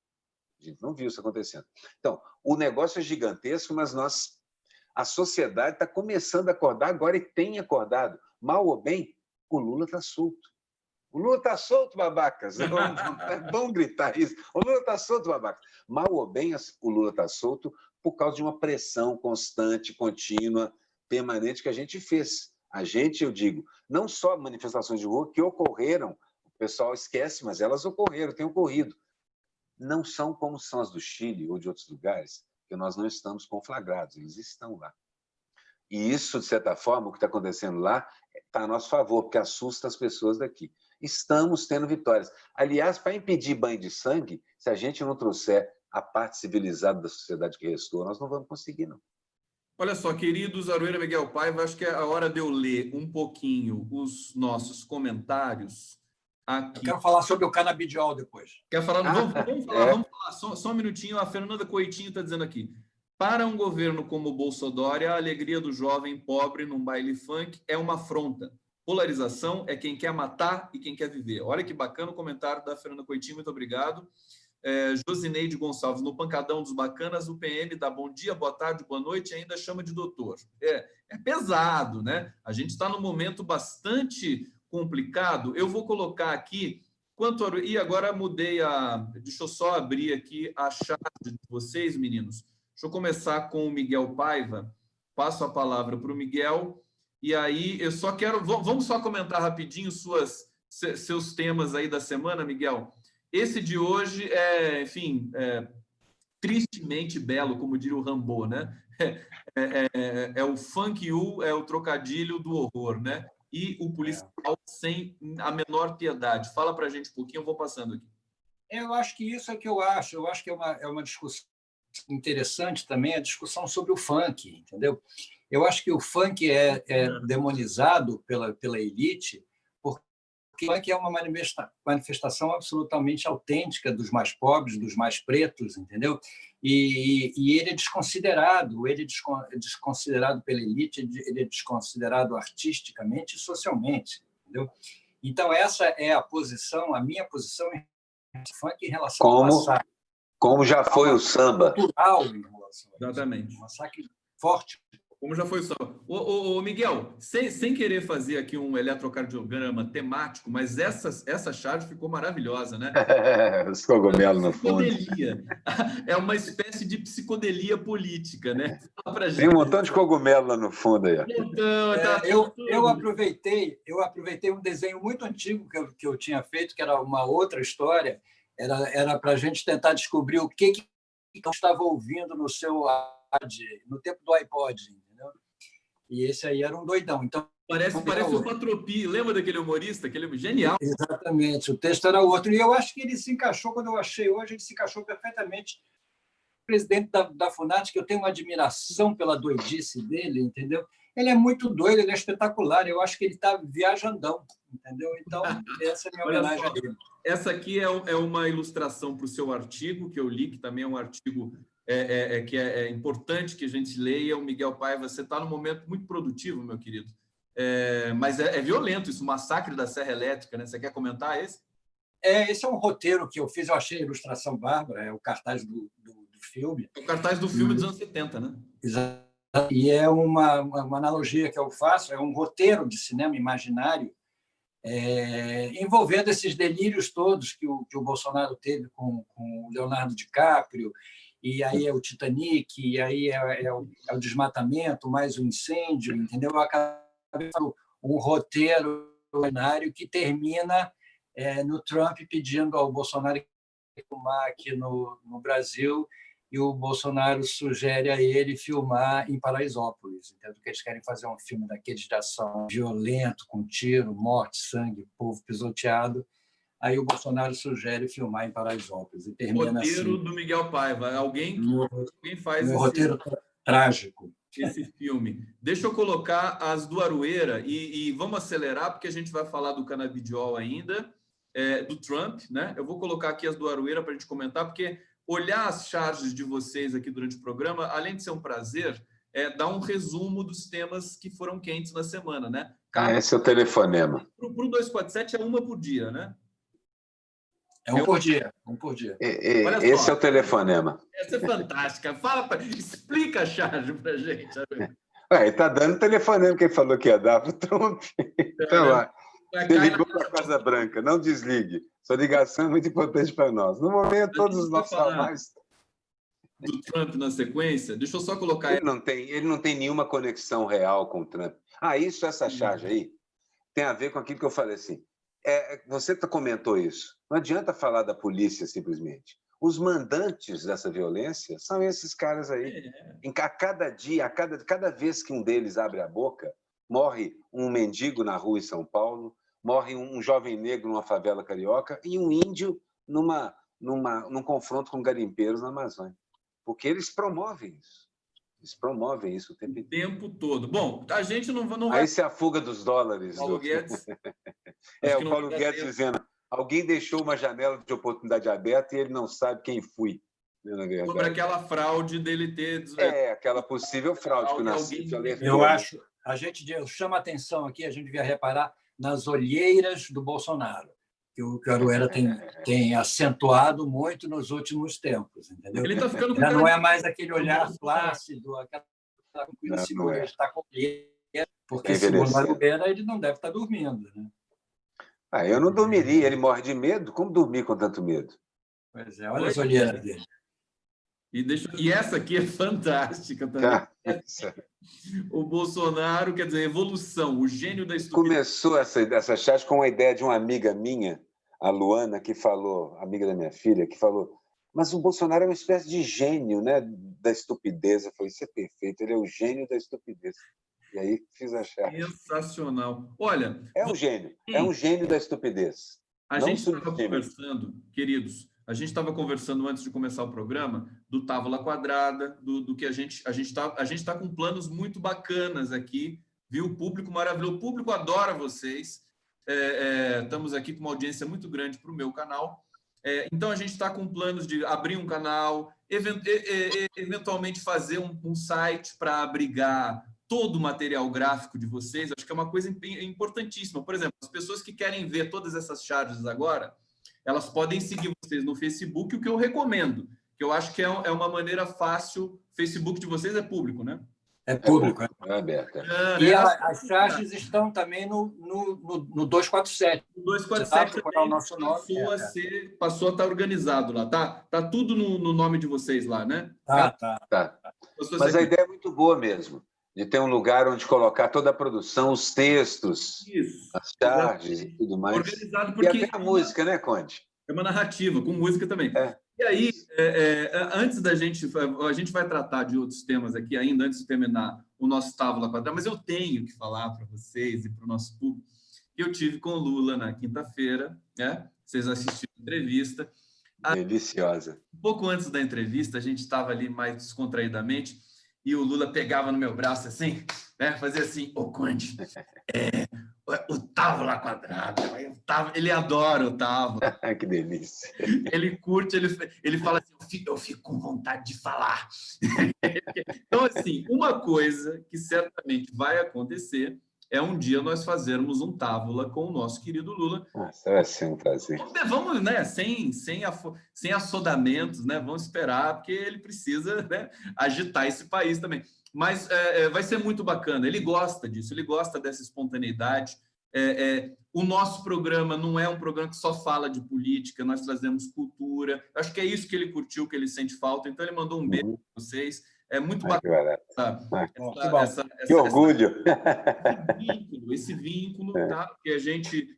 Então, o negócio é gigantesco, mas a sociedade está começando a acordar agora e tem acordado. Mal ou bem, o Lula está solto. O Lula está solto, babacas. É bom gritar isso. O Lula está solto, babacas. Mal ou bem, o Lula está solto por causa de uma pressão constante, contínua, permanente que a gente fez. A gente, eu digo, não só manifestações de rua que ocorreram, o pessoal esquece, mas elas ocorreram, têm ocorrido. Não são como são as do Chile ou de outros lugares, que nós não estamos conflagrados, eles estão lá. E isso, de certa forma, o que está acontecendo lá está a nosso favor, porque assusta as pessoas daqui. Estamos tendo vitórias. Aliás, para impedir banho de sangue, se a gente não trouxer a parte civilizada da sociedade que restou, nós não vamos conseguir, não. Olha só, queridos Aroeira, Miguel Paiva, acho que é a hora de eu ler um pouquinho os nossos comentários aqui. Eu quero falar sobre o canabidiol depois. Quer falar? Vamos falar só um minutinho. A Fernanda Coitinho está dizendo aqui. Para um governo como o Bolsonaro, a alegria do jovem pobre num baile funk é uma afronta. Polarização é quem quer matar e quem quer viver. Olha que bacana o comentário da Fernanda Coitinho, muito obrigado. Josineide Gonçalves, no Pancadão dos Bacanas, o PM dá bom dia, boa tarde, boa noite e ainda chama de doutor. É pesado, né? A gente está num momento bastante complicado. Eu vou colocar aqui, e agora mudei deixa eu só abrir aqui a charge de vocês, meninos. Deixa eu começar com o Miguel Paiva, passo a palavra para o Miguel, e aí eu só quero... Vamos só comentar rapidinho seus temas aí da semana, Miguel. Esse de hoje enfim, tristemente belo, como diria o Rambo, né? É o funk you, é o trocadilho do horror, né? E o policial sem a menor piedade. Fala para a gente um pouquinho, eu vou passando aqui. Eu acho que isso é o que eu acho. Eu acho que é uma discussão interessante também, a discussão sobre o funk, entendeu? Eu acho que o funk é demonizado pela elite, porque o funk é uma manifestação absolutamente autêntica dos mais pobres, dos mais pretos, entendeu? E ele é desconsiderado pela elite, ele é desconsiderado artisticamente e socialmente, entendeu? Então, essa é a minha posição em funk em relação ao massacre. Como já foi o samba. Cultural em relação a isso. Exatamente. Um massacre forte. Como já foi o samba. Ô, Miguel, sem querer fazer aqui um eletrocardiograma temático, mas essa charge ficou maravilhosa, né? Os cogumelos no fundo. É uma espécie de psicodelia política, né? Tem um montão de cogumelo lá no fundo aí. Eu aproveitei um desenho muito antigo que eu tinha feito, que era uma outra história. Era para a gente tentar descobrir o que eu estava ouvindo no seu no tempo do iPod, entendeu? E esse aí era um doidão. Então, parece o Patropi. Lembra daquele humorista? Aquele genial. Exatamente. O texto era outro. E eu acho que ele se encaixou, quando eu achei hoje, ele se encaixou perfeitamente. O presidente da FUNAT, que eu tenho uma admiração pela doidice dele, entendeu? Ele é muito doido, ele é espetacular. Eu acho que ele está viajandão, entendeu? Então, essa é a minha homenagem a ele. Essa aqui é uma ilustração para o seu artigo, que eu li, que também é um artigo que é importante que a gente leia. O Miguel Paiva, você está num momento muito produtivo, meu querido. Mas é violento isso, o massacre da Serra Elétrica, né? Você quer comentar esse? Esse é um roteiro que eu fiz, eu achei a ilustração bárbara, é o cartaz do filme. O cartaz do filme dos anos 70, né? Exato. E é uma analogia que eu faço, é um roteiro de cinema imaginário envolvendo esses delírios todos que o Bolsonaro teve com o Leonardo DiCaprio, e aí é o Titanic, e aí é o desmatamento, mais o incêndio, entendeu? Eu acabei fazendo um roteiro imaginário que termina no Trump pedindo ao Bolsonaro filmar aqui no Brasil, e o Bolsonaro sugere a ele filmar em Paraisópolis, entendeu? Porque eles querem fazer um filme daqueles de ação violento, com tiro, morte, sangue, povo pisoteado. Aí o Bolsonaro sugere filmar em Paraisópolis. E termina roteiro assim, do Miguel Paiva. Alguém faz um roteiro trágico. Esse filme. Deixa eu colocar as do Aroeira e vamos acelerar, porque a gente vai falar do canabidiol ainda, do Trump, né? Eu vou colocar aqui as do Aroeira para a gente comentar, porque olhar as charges de vocês aqui durante o programa, além de ser um prazer, dá um resumo dos temas que foram quentes na semana, né? Esse é o telefonema. Para o 247 é uma por dia, né? Um por dia. Esse é o telefonema. Essa é fantástica. Explica a charge para a gente. Ele está dando telefonema que ele falou que ia dar para o Trump. Então, Você ligou para a Casa Branca, não desligue. Sua ligação é muito importante para nós. No momento, todos os nossos canais... Do Trump na sequência, deixa eu só colocar... Ele não tem nenhuma conexão real com o Trump. Essa charge aí, tem a ver com aquilo que eu falei assim. Você comentou isso. Não adianta falar da polícia simplesmente. Os mandantes dessa violência são esses caras aí. A cada dia, cada vez que um deles abre a boca, morre um mendigo na rua em São Paulo, morre um jovem negro numa favela carioca e um índio num confronto com garimpeiros na Amazônia. Porque eles promovem isso. Eles promovem isso o tempo todo. Bom, a gente não vai... Aí se a fuga dos dólares. Paulo Guedes. O Paulo Guedes dizendo, alguém deixou uma janela de oportunidade aberta e ele não sabe quem fui. Sobre aquela fraude dele ter... aquela possível fraude que o Nassif alertou. Eu acho, eu chamo a atenção aqui, a gente devia reparar nas olheiras do Bolsonaro, que o Caruera tem acentuado muito nos últimos tempos, entendeu? Ele está ficando já não é mais aquele olhar plácido, aquela tranquila segura, ele está com medo, porque segundo a Arubeira ele não deve estar dormindo, né? Eu não dormiria, ele morre de medo, como dormir com tanto medo? Pois é, olha as olheiras dele. E essa aqui é fantástica também. O Bolsonaro, quer dizer, evolução, o gênio da estupidez. Começou essa chat com uma ideia de uma amiga minha, a Luana, que falou, amiga da minha filha, que falou, mas o Bolsonaro é uma espécie de gênio, né, da estupidez. Eu falei, isso é perfeito, ele é o gênio da estupidez. E aí fiz a chat. Sensacional. Olha... É um gênio da estupidez. A gente estava conversando, queridos, a gente estava conversando antes de começar o programa do Távola Quadrada, do que a gente está com planos muito bacanas aqui, viu? O público maravilhoso, o público adora vocês. Estamos aqui com uma audiência muito grande para o meu canal. Então, a gente está com planos de abrir um canal, eventualmente fazer um site para abrigar todo o material gráfico de vocês. Acho que é uma coisa importantíssima. Por exemplo, as pessoas que querem ver todas essas charges agora, elas podem seguir vocês no Facebook, o que eu recomendo, que eu acho que é uma maneira fácil. O Facebook de vocês é público, né? É público. É aberto. E as charges estão também no 247. O 247 o nosso nome, passou a estar organizado lá, tá? Tá tudo no nome de vocês lá, né? Tá. Mas a ideia é muito boa mesmo, de ter um lugar onde colocar toda a produção, os textos, as charges e tudo mais. Organizado porque... E até a música, né, Conde? É uma narrativa, com música também. E aí, antes da gente... A gente vai tratar de outros temas aqui ainda, antes de terminar o nosso Távola Quadrada, mas eu tenho que falar para vocês e para o nosso público que eu tive com o Lula na quinta-feira, né? Vocês assistiram a entrevista. Deliciosa. Um pouco antes da entrevista, a gente estava ali mais descontraídamente e o Lula pegava no meu braço assim, né? Fazia assim, ô Conde, o Távola Quadrada, ele adora o Távola. Que delícia. Ele curte, ele fala assim, eu fico com vontade de falar. Então, assim, uma coisa que certamente vai acontecer é um dia nós fazermos um Távola com o nosso querido Lula. Nossa, vai ser um prazer. Vamos, né, sem assodamentos, né? Vamos esperar, porque ele precisa, né, agitar esse país também. Mas vai ser muito bacana. Ele gosta disso, ele gosta dessa espontaneidade. O nosso programa não é um programa que só fala de política, nós trazemos cultura. Acho que é isso que ele curtiu, que ele sente falta. Então, ele mandou um beijo para vocês. É muito bacana. Que orgulho! Esse vínculo, tá? Que a gente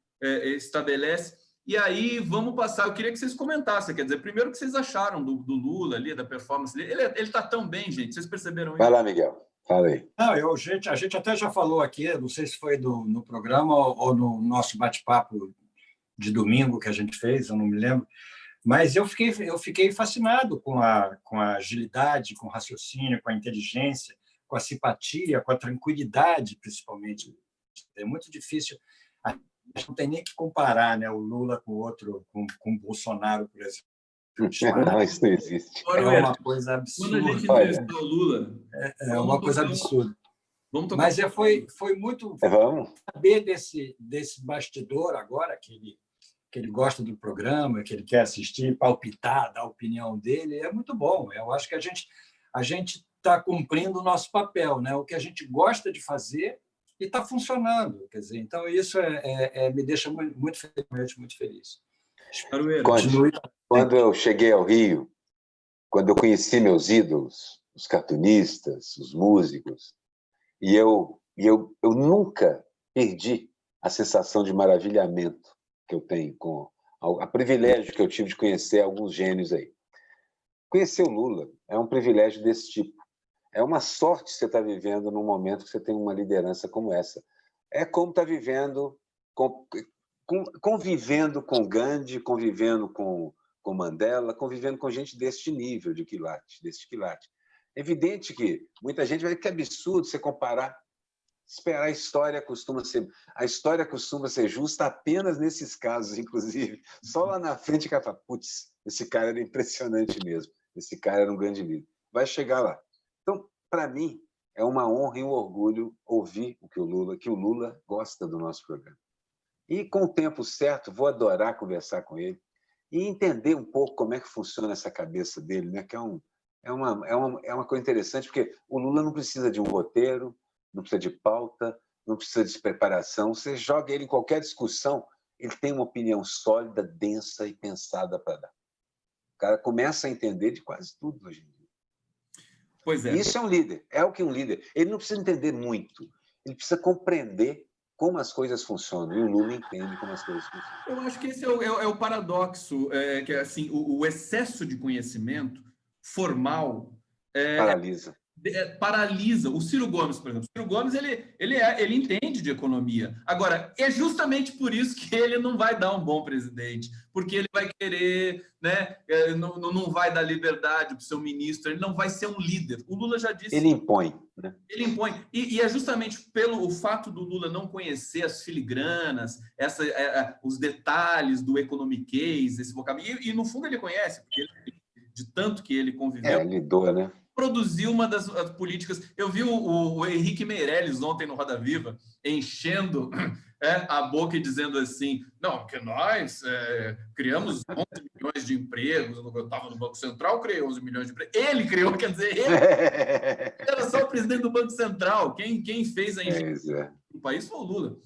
estabelece. E aí, vamos passar. Eu queria que vocês comentassem. Quer dizer, primeiro, o que vocês acharam do Lula ali, da performance dele. Ele está tão bem, gente. Vocês perceberam isso? Vai lá, Miguel. Fala aí. Não, a gente até já falou aqui, não sei se foi no programa ou no nosso bate-papo de domingo que a gente fez, eu não me lembro. Mas eu fiquei fascinado com a agilidade, com o raciocínio, com a inteligência, com a simpatia, com a tranquilidade, principalmente. É muito difícil. A gente não tem nem que comparar, né, o Lula com o outro, com o Bolsonaro, por exemplo. Não, isso não existe. É uma coisa absurda. Quando a gente entrevistou o Lula... É uma coisa absurda. Mas foi muito... Vamos saber desse bastidor agora, que ele gosta do programa, que ele quer assistir, palpitar, dar a opinião dele, é muito bom. Eu acho que a gente está cumprindo o nosso papel, né? O que a gente gosta de fazer e está funcionando. Quer dizer, então, isso me deixa muito feliz, muito feliz. Quando eu cheguei ao Rio, quando eu conheci meus ídolos, os cartunistas, os músicos, e eu nunca perdi a sensação de maravilhamento que eu tenho com o privilégio que eu tive de conhecer alguns gênios aí. Conhecer o Lula é um privilégio desse tipo. É uma sorte você estar vivendo num momento que você tem uma liderança como essa. É como estar vivendo, convivendo com Gandhi, convivendo com Mandela, convivendo com gente deste nível, desse quilate. É evidente que muita gente vai dizer que é absurdo você comparar. Esperar a história costuma ser justa apenas nesses casos, inclusive. Só lá na frente que ela fala, putz, esse cara era impressionante mesmo, esse cara era um grande líder. Vai chegar lá. Então, para mim, é uma honra e um orgulho ouvir que o Lula gosta do nosso programa. E, com o tempo certo, vou adorar conversar com ele e entender um pouco como é que funciona essa cabeça dele, né? Que é uma coisa interessante, porque o Lula não precisa de um roteiro, não precisa de pauta, não precisa de preparação. Você joga ele em qualquer discussão, ele tem uma opinião sólida, densa e pensada para dar. O cara começa a entender de quase tudo hoje em dia. Pois é. Isso é um líder, é o que um líder... Ele não precisa entender muito, ele precisa compreender como as coisas funcionam, e o Lula entende como as coisas funcionam. Eu acho que esse é o paradoxo, que é assim, o excesso de conhecimento formal paralisa. Paralisa. O Ciro Gomes, por exemplo. O Ciro Gomes, ele entende de economia. Agora, é justamente por isso que ele não vai dar um bom presidente, porque ele vai querer, né, não vai dar liberdade para o seu ministro, ele não vai ser um líder. O Lula já disse... Ele impõe. Né? Ele impõe. E é justamente pelo fato do Lula não conhecer as filigranas, os detalhes do economiquez, esse vocabulário. E, no fundo, ele conhece, porque de tanto que ele conviveu... lidou, né? Produziu uma das políticas. Eu vi o Henrique Meirelles ontem no Roda Viva enchendo a boca e dizendo assim, não, que nós criamos 11 milhões de empregos, eu estava no Banco Central, criei 11 milhões de empregos. Ele criou, quer dizer, ele era só o presidente do Banco Central. Quem fez a engenharia do país foi o Lula.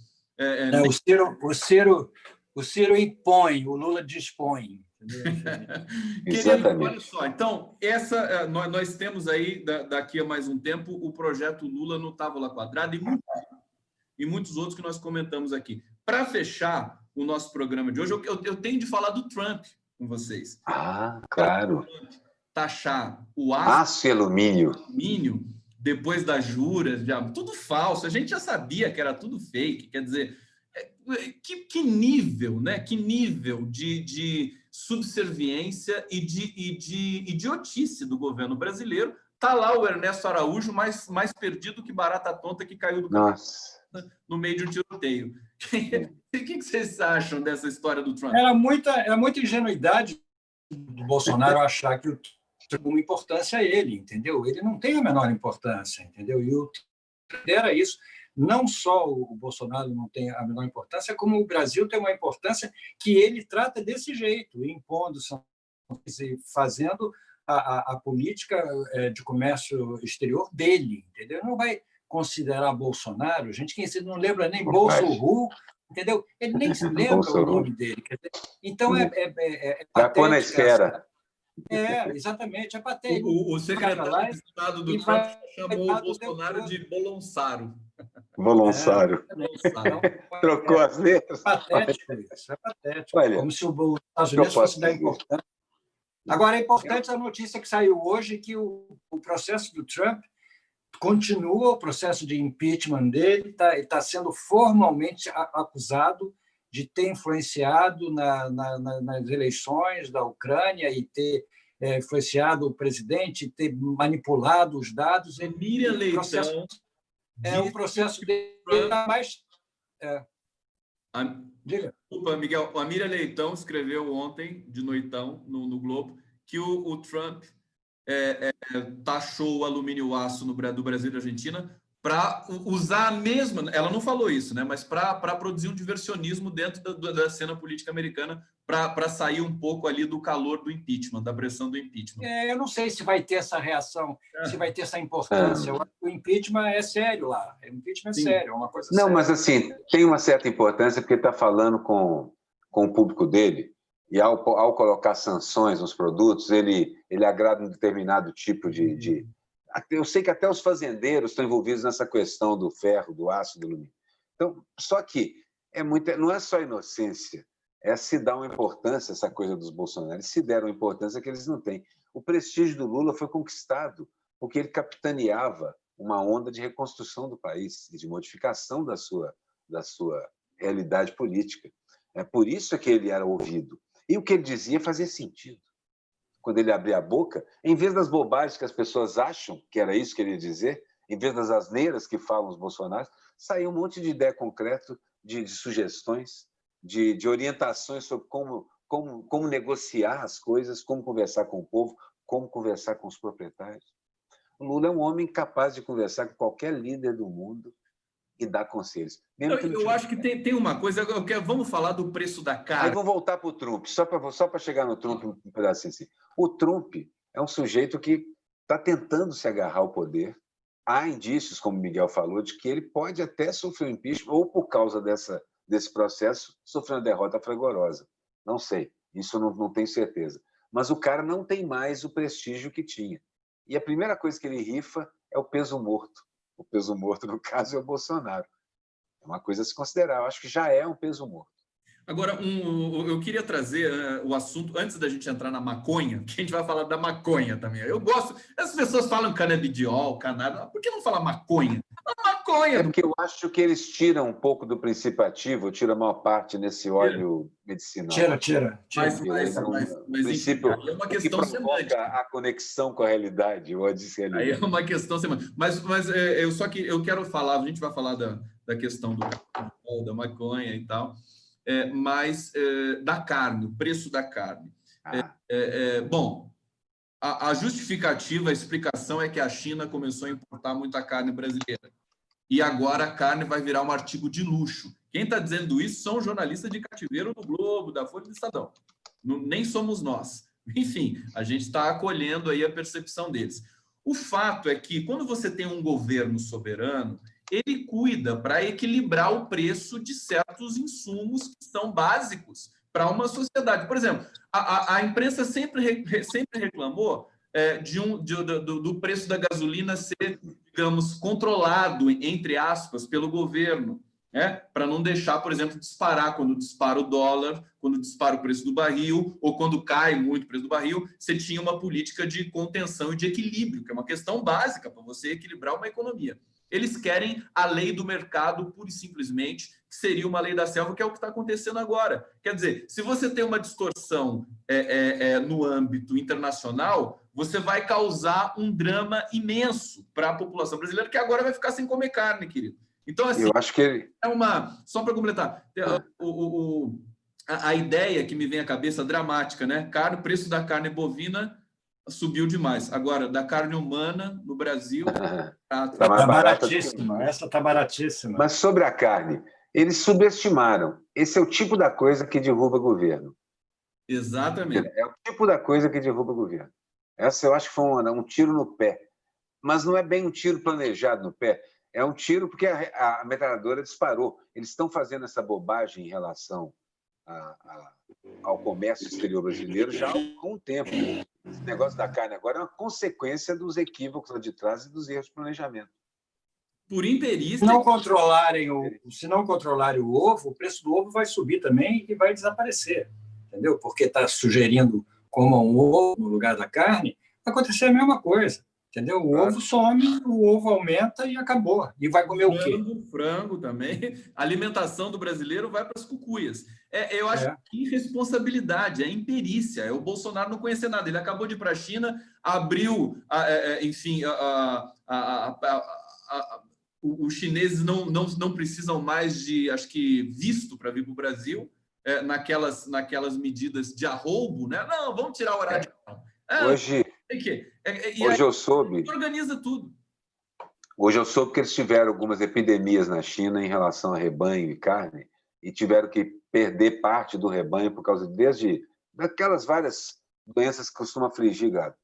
O Ciro impõe, o Lula dispõe. Querido, olha só, então, nós temos aí, daqui a mais um tempo, o projeto Lula no Távola Quadrada e muitos outros que nós comentamos aqui. Para fechar o nosso programa de hoje, eu tenho de falar do Trump com vocês. Claro. Taxar o aço e alumínio depois das juras, tudo falso. A gente já sabia que era tudo fake. Quer dizer, que nível, né? Que nível de subserviência e de idiotice do governo brasileiro. Está lá o Ernesto Araújo mais perdido que barata tonta que caiu do carro no meio de um tiroteio. O que vocês acham dessa história do Trump? Era muita ingenuidade do Bolsonaro achar que o Trump tem alguma importância a ele, entendeu? Ele não tem a menor importância, entendeu? E o Trump era isso. Não só o Bolsonaro não tem a menor importância, como o Brasil tem uma importância que ele trata desse jeito, impondo sanções e fazendo a política de comércio exterior dele, entendeu? Não vai considerar Bolsonaro, gente que não lembra nem Bolsonaro, entendeu? Ele nem se lembra o nome dele. Então, vai pôr na esfera. Exatamente, é patético. O secretário de Estado do Trump chamou o Bolsonaro de Bolonçaro. Bolonçaro. Trocou as letras. É patético isso, é patético. Olha, como se os Estados Unidos fosse dar importância. Agora, é importante a notícia que saiu hoje que o processo do Trump continua, o processo de impeachment dele está sendo formalmente acusado de ter influenciado nas eleições da Ucrânia e ter influenciado o presidente, ter manipulado os dados. Miriam Leitão... o processo dele mais... Diga. Desculpa, Miguel. A Miriam Leitão escreveu ontem, de noitão, no Globo, que o Trump taxou o alumínio aço do Brasil e da Argentina para usar a mesma... Ela não falou isso, né? Mas para produzir um diversionismo dentro da cena política americana, para sair um pouco ali do calor do impeachment, da pressão do impeachment. Eu não sei se vai ter essa reação, se vai ter essa importância. O impeachment é sério lá. O impeachment é sério, é uma coisa séria. Não, mas assim, tem uma certa importância porque está falando com o público dele e ao colocar sanções nos produtos, ele agrada um determinado tipo de... Eu sei que até os fazendeiros estão envolvidos nessa questão do ferro, do aço, do alumínio. Então, só que não é só inocência, se dá uma importância, essa coisa dos bolsonaristas, se deram importância que eles não têm. O prestígio do Lula foi conquistado porque ele capitaneava uma onda de reconstrução do país e de modificação da sua realidade política. É por isso que ele era ouvido. E o que ele dizia fazia sentido. Quando ele abria a boca, em vez das bobagens que as pessoas acham que era isso que ele ia dizer, em vez das asneiras que falam os bolsonaristas, saía um monte de ideia concreta, de sugestões, de orientações sobre como negociar as coisas, como conversar com o povo, como conversar com os proprietários. O Lula é um homem capaz de conversar com qualquer líder do mundo e dar conselhos. Eu acho que tem uma coisa... Vamos falar do preço da carne. Aí vou voltar para o Trump, só para chegar no Trump um pedacinho assim. O Trump é um sujeito que está tentando se agarrar ao poder. Há indícios, como o Miguel falou, de que ele pode até sofrer um impeachment ou, por causa desse processo, sofrer uma derrota fragorosa. Não sei, isso não tenho certeza. Mas o cara não tem mais o prestígio que tinha. E a primeira coisa que ele rifa é o peso morto. O peso morto, no caso, é o Bolsonaro. É uma coisa a se considerar. Eu acho que já é um peso morto. Agora, eu queria trazer o assunto, antes da gente entrar na maconha, que a gente vai falar da maconha também. Eu gosto... As pessoas falam canabidiol, cannabis. Por que não falar maconha? Maconha! É porque eu acho que eles tiram um pouco do princípio ativo, tiram a maior parte nesse óleo medicinal. Tira. Mas princípio, enfim, é uma questão semântica. A conexão com a realidade, ou a disciplina. Aí é uma questão semântica. Mas eu quero falar, a gente vai falar da questão da maconha e tal, mas da carne, o preço da carne. Bom, a justificativa, a explicação é que a China começou a importar muita carne brasileira. E agora a carne vai virar um artigo de luxo. Quem está dizendo isso são jornalistas de cativeiro do Globo, da Folha do Estadão. Nem somos nós. Enfim, a gente está acolhendo aí a percepção deles. O fato é que, quando você tem um governo soberano, ele cuida para equilibrar o preço de certos insumos que são básicos para uma sociedade. Por exemplo, a imprensa sempre reclamou do preço da gasolina ser, digamos, controlado, entre aspas, pelo governo, né? Para não deixar, por exemplo, disparar quando dispara o dólar, quando dispara o preço do barril, ou quando cai muito o preço do barril, você tinha uma política de contenção e de equilíbrio, que é uma questão básica para você equilibrar uma economia. Eles querem a lei do mercado, pura e simplesmente, que seria uma lei da selva, que é o que está acontecendo agora. Quer dizer, se você tem uma distorção no âmbito internacional, você vai causar um drama imenso para a população brasileira, que agora vai ficar sem comer carne, querido. Então, assim, eu acho que só para completar, a ideia que me vem à cabeça dramática, né? Preço da carne bovina subiu demais. Agora, da carne humana no Brasil... Está baratíssima. Essa está baratíssima. Mas sobre a carne, eles subestimaram. Esse é o tipo da coisa que derruba governo. Exatamente. É o tipo da coisa que derruba governo. Essa eu acho que foi um tiro no pé. Mas não é bem um tiro planejado no pé. É um tiro porque a metralhadora disparou. Eles estão fazendo essa bobagem em relação ao comércio exterior brasileiro já há algum tempo. Esse negócio da carne agora é uma consequência dos equívocos lá de trás e dos erros de planejamento. Por inteirice... Se não controlarem o ovo, o preço do ovo vai subir também e vai desaparecer, entendeu? Porque está sugerindo comam um ovo no lugar da carne, vai acontecer a mesma coisa. Entendeu? O ovo some, o ovo aumenta e acabou. E vai comer o quê? Frango também. A alimentação do brasileiro vai para as cucuias. Eu acho que irresponsabilidade, é imperícia. O Bolsonaro não conhecia nada. Ele acabou de ir para a China, abriu, enfim, os chineses não precisam mais de, acho que, visto para vir para o Brasil, naquelas medidas de arroubo, né? Não, vamos tirar o horário. Hoje eu soube. Organiza tudo. Hoje eu soube que eles tiveram algumas epidemias na China em relação a rebanho e carne e tiveram que perder parte do rebanho por causa desde daquelas várias doenças que costumam afligir gado.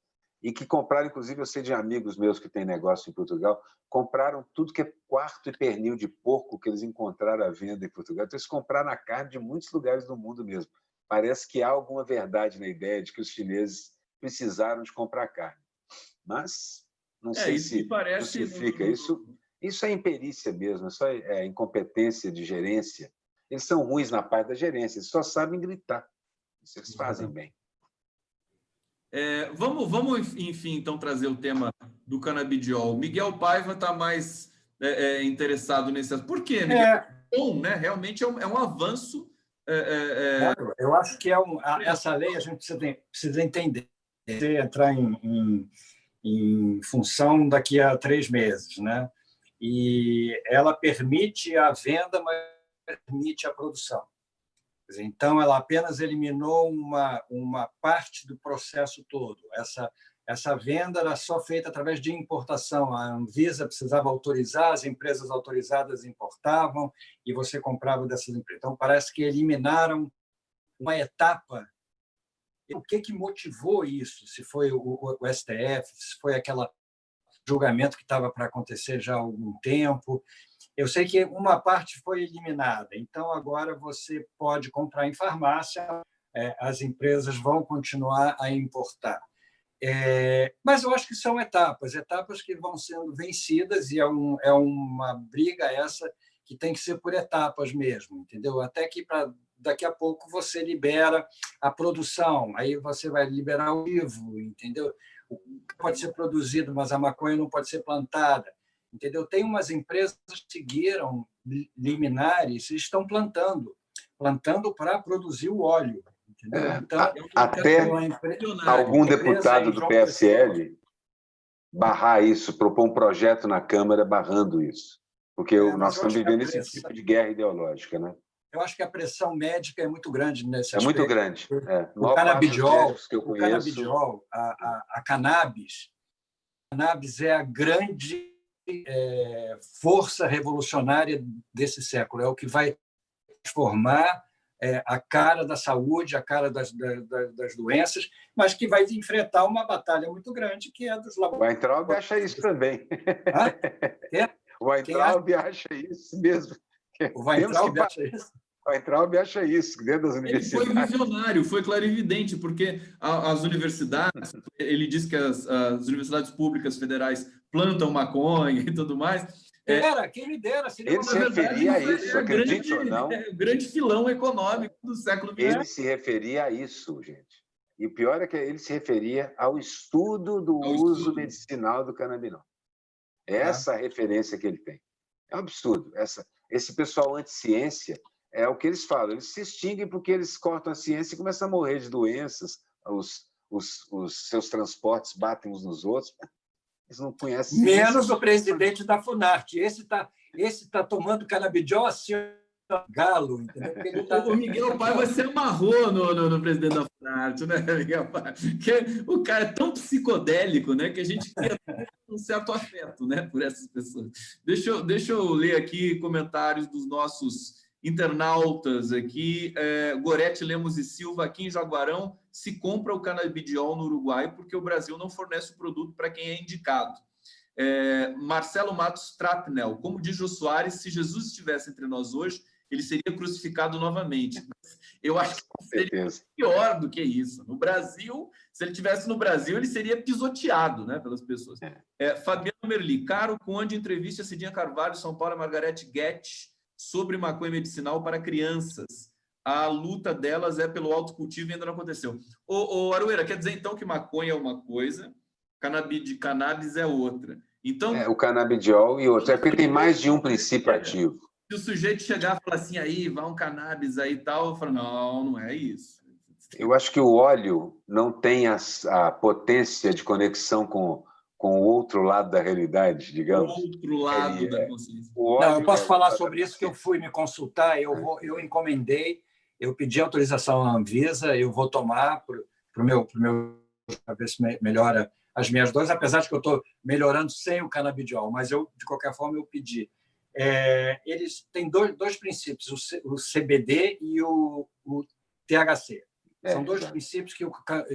E que compraram, inclusive, eu sei de amigos meus que têm negócio em Portugal, compraram tudo que é quarto e pernil de porco que eles encontraram à venda em Portugal. Então, eles compraram a carne de muitos lugares do mundo mesmo. Parece que há alguma verdade na ideia de que os chineses precisaram de comprar carne. Mas não sei se justifica isso. Isso é imperícia mesmo, isso é incompetência de gerência. Eles são ruins na parte da gerência, eles só sabem gritar. Isso eles fazem bem. Vamos, enfim, então, trazer o tema do canabidiol. Miguel Paiva está mais interessado nesse assunto. Por quê, Miguel? Bom, né? Realmente é um avanço. Claro, eu acho que essa lei a gente precisa entender. Entrar em função daqui a 3 meses, né? E ela permite a venda, mas permite a produção. Então, ela apenas eliminou uma parte do processo todo. Essa venda era só feita através de importação. A Anvisa precisava autorizar, as empresas autorizadas importavam e você comprava dessas empresas. Então, parece que eliminaram uma etapa. O que motivou isso? Se foi o STF, se foi aquele julgamento que estava para acontecer já há algum tempo. Eu sei que uma parte foi eliminada, então agora você pode comprar em farmácia, as empresas vão continuar a importar. Mas eu acho que são etapas que vão sendo vencidas e é uma briga essa que tem que ser por etapas mesmo, entendeu? Até que daqui a pouco você libera a produção, aí você vai liberar o vivo, entendeu? Pode ser produzido, mas a maconha não pode ser plantada. Entendeu? Tem umas empresas que seguiram liminares e estão plantando para produzir o óleo. Entendeu? Então, até algum deputado do PSL barrar isso, propor um projeto na Câmara barrando isso. Porque nós estamos vivendo esse tipo de guerra ideológica, né? Eu acho que a pressão médica é muito grande nesse aspecto. É muito grande. O canabidiol, a cannabis é a grande força revolucionária desse século. É o que vai transformar a cara da saúde, a cara das doenças, mas que vai enfrentar uma batalha muito grande, que é dos laboratórios. O Weintraub acha isso também. O Weintraub acha isso mesmo. O Weintraub acha isso? O Weintraub acha isso, dentro das universidades. Ele foi visionário, foi clarividente, porque as universidades, ele diz que as universidades públicas federais plantam maconha e tudo mais. Quem me dera. Ele se referia a isso, acredite ou não. É o grande filão econômico do século XX. Ele se referia a isso, gente. E o pior é que ele se referia ao estudo do uso medicinal do canabidiol. Essa referência que ele tem. É um absurdo. Esse pessoal anti-ciência é o que eles falam. Eles se extinguem porque eles cortam a ciência e começam a morrer de doenças, os seus transportes batem uns nos outros. Eles não conhecem. Menos o presidente da Funarte. Esse tá tomando canabidiol assim, galo, entendeu? O Miguel Paiva se amarrou no presidente da Funarte, né, Miguel Paiva? Porque o cara é tão psicodélico, né, que a gente cria um certo afeto, né, por essas pessoas. Deixa eu ler aqui comentários dos nossos internautas aqui. Gorete Lemos e Silva, aqui em Jaguarão, se compra o canabidiol no Uruguai porque o Brasil não fornece o produto para quem é indicado. Marcelo Matos Trapnel, como diz Jô Soares, se Jesus estivesse entre nós hoje, ele seria crucificado novamente. Eu acho que seria pior do que isso. No Brasil, se ele estivesse no Brasil, ele seria pisoteado, né, pelas pessoas. Fabiano Merli, Caro Conde, entrevista a Cidinha Carvalho, São Paulo, Margarete Guedes, sobre maconha medicinal para crianças. A luta delas é pelo autocultivo e ainda não aconteceu. Aroeira, quer dizer então que maconha é uma coisa, cannabis é outra. Então, o canabidiol e outro. É porque tem mais de um princípio ativo. Se o sujeito chegar e falar assim, aí, vai um cannabis aí e tal, eu falo, não é isso. Eu acho que o óleo não tem a potência de conexão com o outro lado da realidade, digamos. O outro lado da consciência. Não, eu posso falar sobre isso, que eu fui me consultar, eu encomendei, eu pedi autorização à Anvisa, eu vou tomar para o meu para ver se melhora as minhas doses, apesar de que eu estou melhorando sem o canabidiol, mas eu, de qualquer forma, eu pedi. Eles têm dois princípios, o CBD e o THC. São dois princípios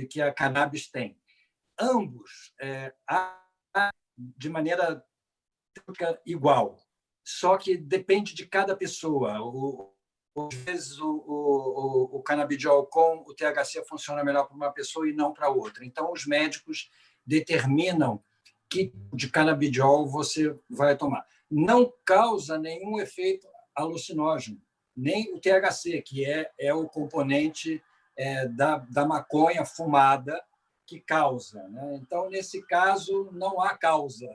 que a cannabis tem. Ambos, de maneira igual, só que depende de cada pessoa. Às vezes, o canabidiol com o THC funciona melhor para uma pessoa e não para outra. Então, os médicos determinam que tipo de canabidiol você vai tomar. Não causa nenhum efeito alucinógeno, nem o THC, que é o componente da maconha fumada que causa. Né? Então, nesse caso, não há causa.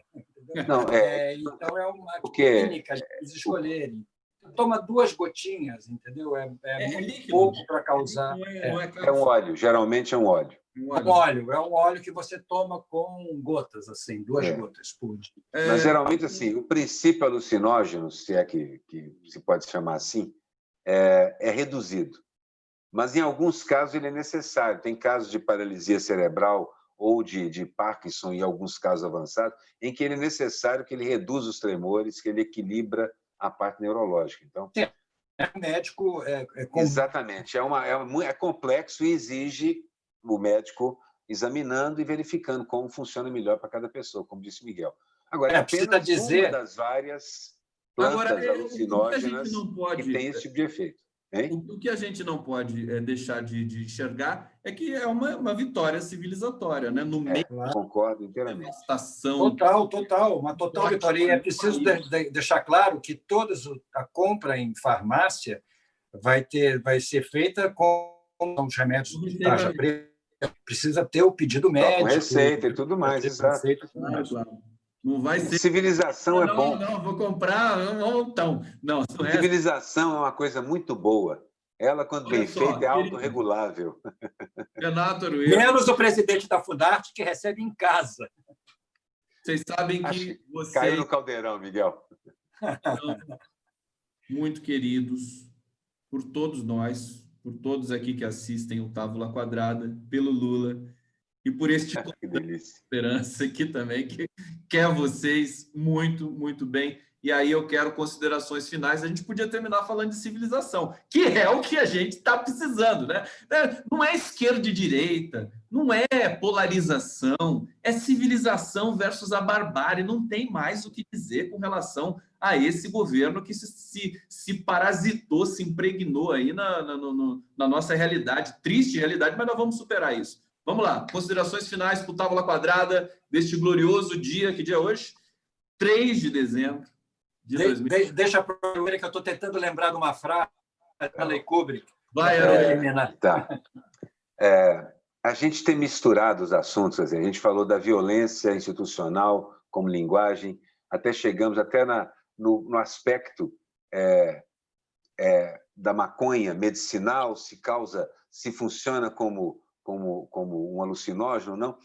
Não, então, é uma clínica de eles escolherem. Toma 2 gotinhas, entendeu? É muito líquido, pouco para causar. É um óleo, geralmente é um óleo. É um óleo que você toma com gotas, assim, 2 gotas por dia. Mas, geralmente, assim, o princípio alucinógeno, se é que se pode chamar assim, é reduzido. Mas, em alguns casos, ele é necessário. Tem casos de paralisia cerebral ou de Parkinson, em alguns casos avançados, em que ele é necessário que ele reduza os tremores, que ele equilibra a parte neurológica. Então, médico exatamente. É complexo e exige o médico examinando e verificando como funciona melhor para cada pessoa, como disse Miguel. Agora, é apenas uma das várias plantas alucinógenas que tem esse tipo de efeito. O que a gente não pode deixar de enxergar é que é uma vitória civilizatória, né? No meio concordo inteiramente. Total, uma total vitória. E é preciso deixar claro que a compra em farmácia vai ser feita com os remédios de tarja preta. Precisa ter o pedido médico. Com receita e tudo mais, exato. Não vai ser... Civilização é bom. Não, vou comprar um montão. Não, civilização é uma coisa muito boa. Ela, quando bem feita, é autorregulável. Renato Aruê. Menos o presidente da Funarte, que recebe em casa. Vocês sabem que vocês... Caiu no caldeirão, Miguel. Muito queridos por todos nós, por todos aqui que assistem o Távola Quadrada, pelo Lula, e por este Esperança aqui também, que quer vocês muito, muito bem. E aí eu quero considerações finais. A gente podia terminar falando de civilização, que é o que a gente está precisando, né? Não é esquerda e direita, não é polarização, é civilização versus a barbárie. Não tem mais o que dizer com relação a esse governo que se parasitou, se impregnou aí na nossa realidade, triste realidade, mas nós vamos superar isso. Vamos lá, considerações finais para o Távola Quadrada deste glorioso dia, que dia é hoje? 3 de dezembro. Deixa para eu ver que eu estou tentando lembrar de uma frase da Stanley Kubrick. Vai, tá. A gente tem misturado os assuntos. A gente falou da violência institucional como linguagem, até chegamos até no aspecto da maconha medicinal, se funciona como um alucinógeno ou não.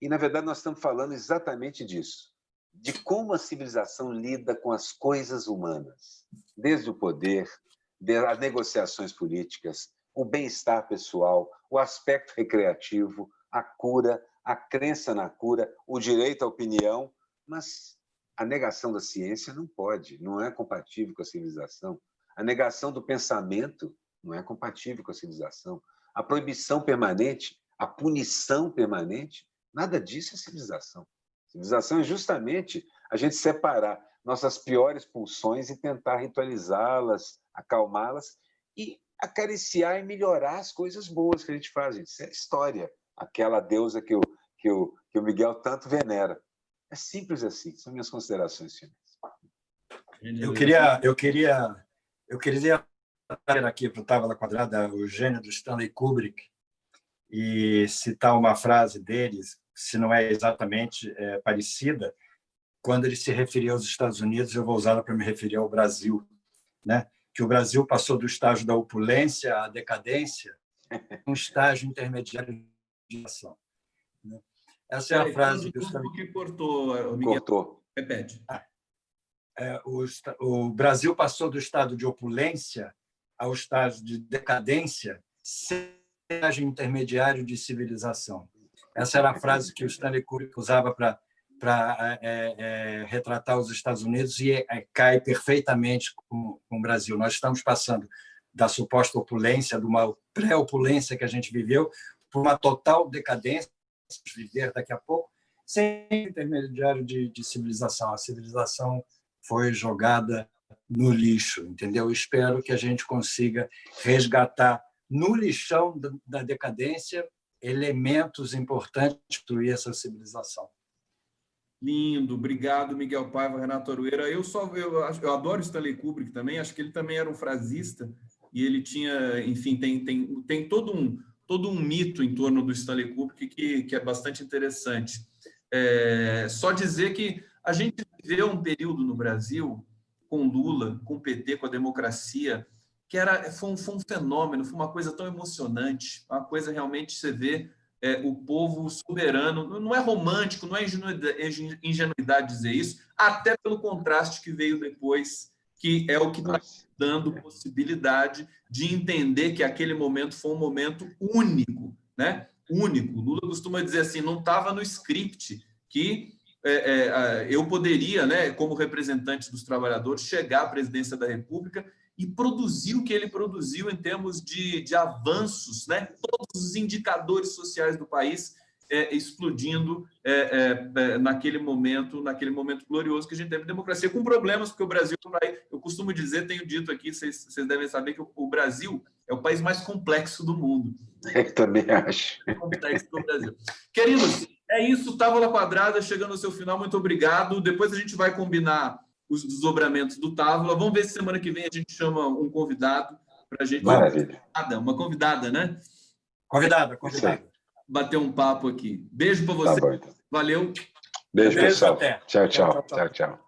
E, na verdade, nós estamos falando exatamente disso, de como a civilização lida com as coisas humanas, desde o poder, as negociações políticas, o bem-estar pessoal, o aspecto recreativo, a cura, a crença na cura, o direito à opinião, mas a negação da ciência não pode, não é compatível com a civilização. A negação do pensamento não é compatível com a civilização. A proibição permanente, a punição permanente, nada disso é civilização. Civilização é justamente a gente separar nossas piores pulsões e tentar ritualizá-las, acalmá-las e acariciar e melhorar as coisas boas que a gente faz. Isso é história, aquela deusa que o Miguel tanto venera. É simples assim, são minhas considerações finais. Eu queria trazer aqui para o Távola Quadrada o gênio do Stanley Kubrick e citar uma frase deles, se não é exatamente parecida, quando ele se referia aos Estados Unidos, eu vou usá-la para me referir ao Brasil, né? Que o Brasil passou do estágio da opulência à decadência, um estágio intermediário de ação. Essa é a frase que o cortou, Miguel. Cortou. Repete. O Brasil passou do estado de opulência ao estágio de decadência, sem estágio intermediário de civilização. Essa era a frase que o Stanley Kubrick usava para retratar os Estados Unidos e cai perfeitamente com o Brasil. Nós estamos passando da suposta opulência, de uma pré-opulência que a gente viveu, por uma total decadência, viver daqui a pouco, sem intermediário de civilização. A civilização foi jogada no lixo, entendeu? Espero que a gente consiga resgatar no lixão da decadência elementos importantes para destruir essa civilização. Lindo, obrigado, Miguel Paiva, Renato Aroeira. Eu adoro Stanley Kubrick também, acho que ele também era um frasista, e ele tinha, enfim, tem todo um mito em torno do Stanley Kubrick que é bastante interessante. Só dizer que a gente viveu um período no Brasil, com Lula, com o PT, com a democracia, que foi um fenômeno, foi uma coisa tão emocionante, uma coisa realmente você vê o povo soberano. Não é romântico, não é ingenuidade dizer isso, até pelo contraste que veio depois, que é o que está dando possibilidade de entender que aquele momento foi um momento único, né? Único. Lula costuma dizer assim, não estava no script que eu poderia, né, como representante dos trabalhadores, chegar à presidência da República e produzir o que ele produziu em termos de avanços, né? Todos os indicadores sociais do país explodindo naquele momento glorioso que a gente teve de democracia, com problemas, porque o Brasil, eu costumo dizer, tenho dito aqui, vocês devem saber que o Brasil é o país mais complexo do mundo. Eu também acho. Complexo do Brasil. Queridos, é isso, Távola Quadrada, chegando ao seu final, muito obrigado. Depois a gente vai combinar os desdobramentos do Távola. Vamos ver se semana que vem a gente chama um convidado para a gente... Maravilha. Uma convidada, né? Convidada. Bater um papo aqui. Beijo para você. Tá bom, então. Valeu. Beijo, pessoal. Até. Tchau.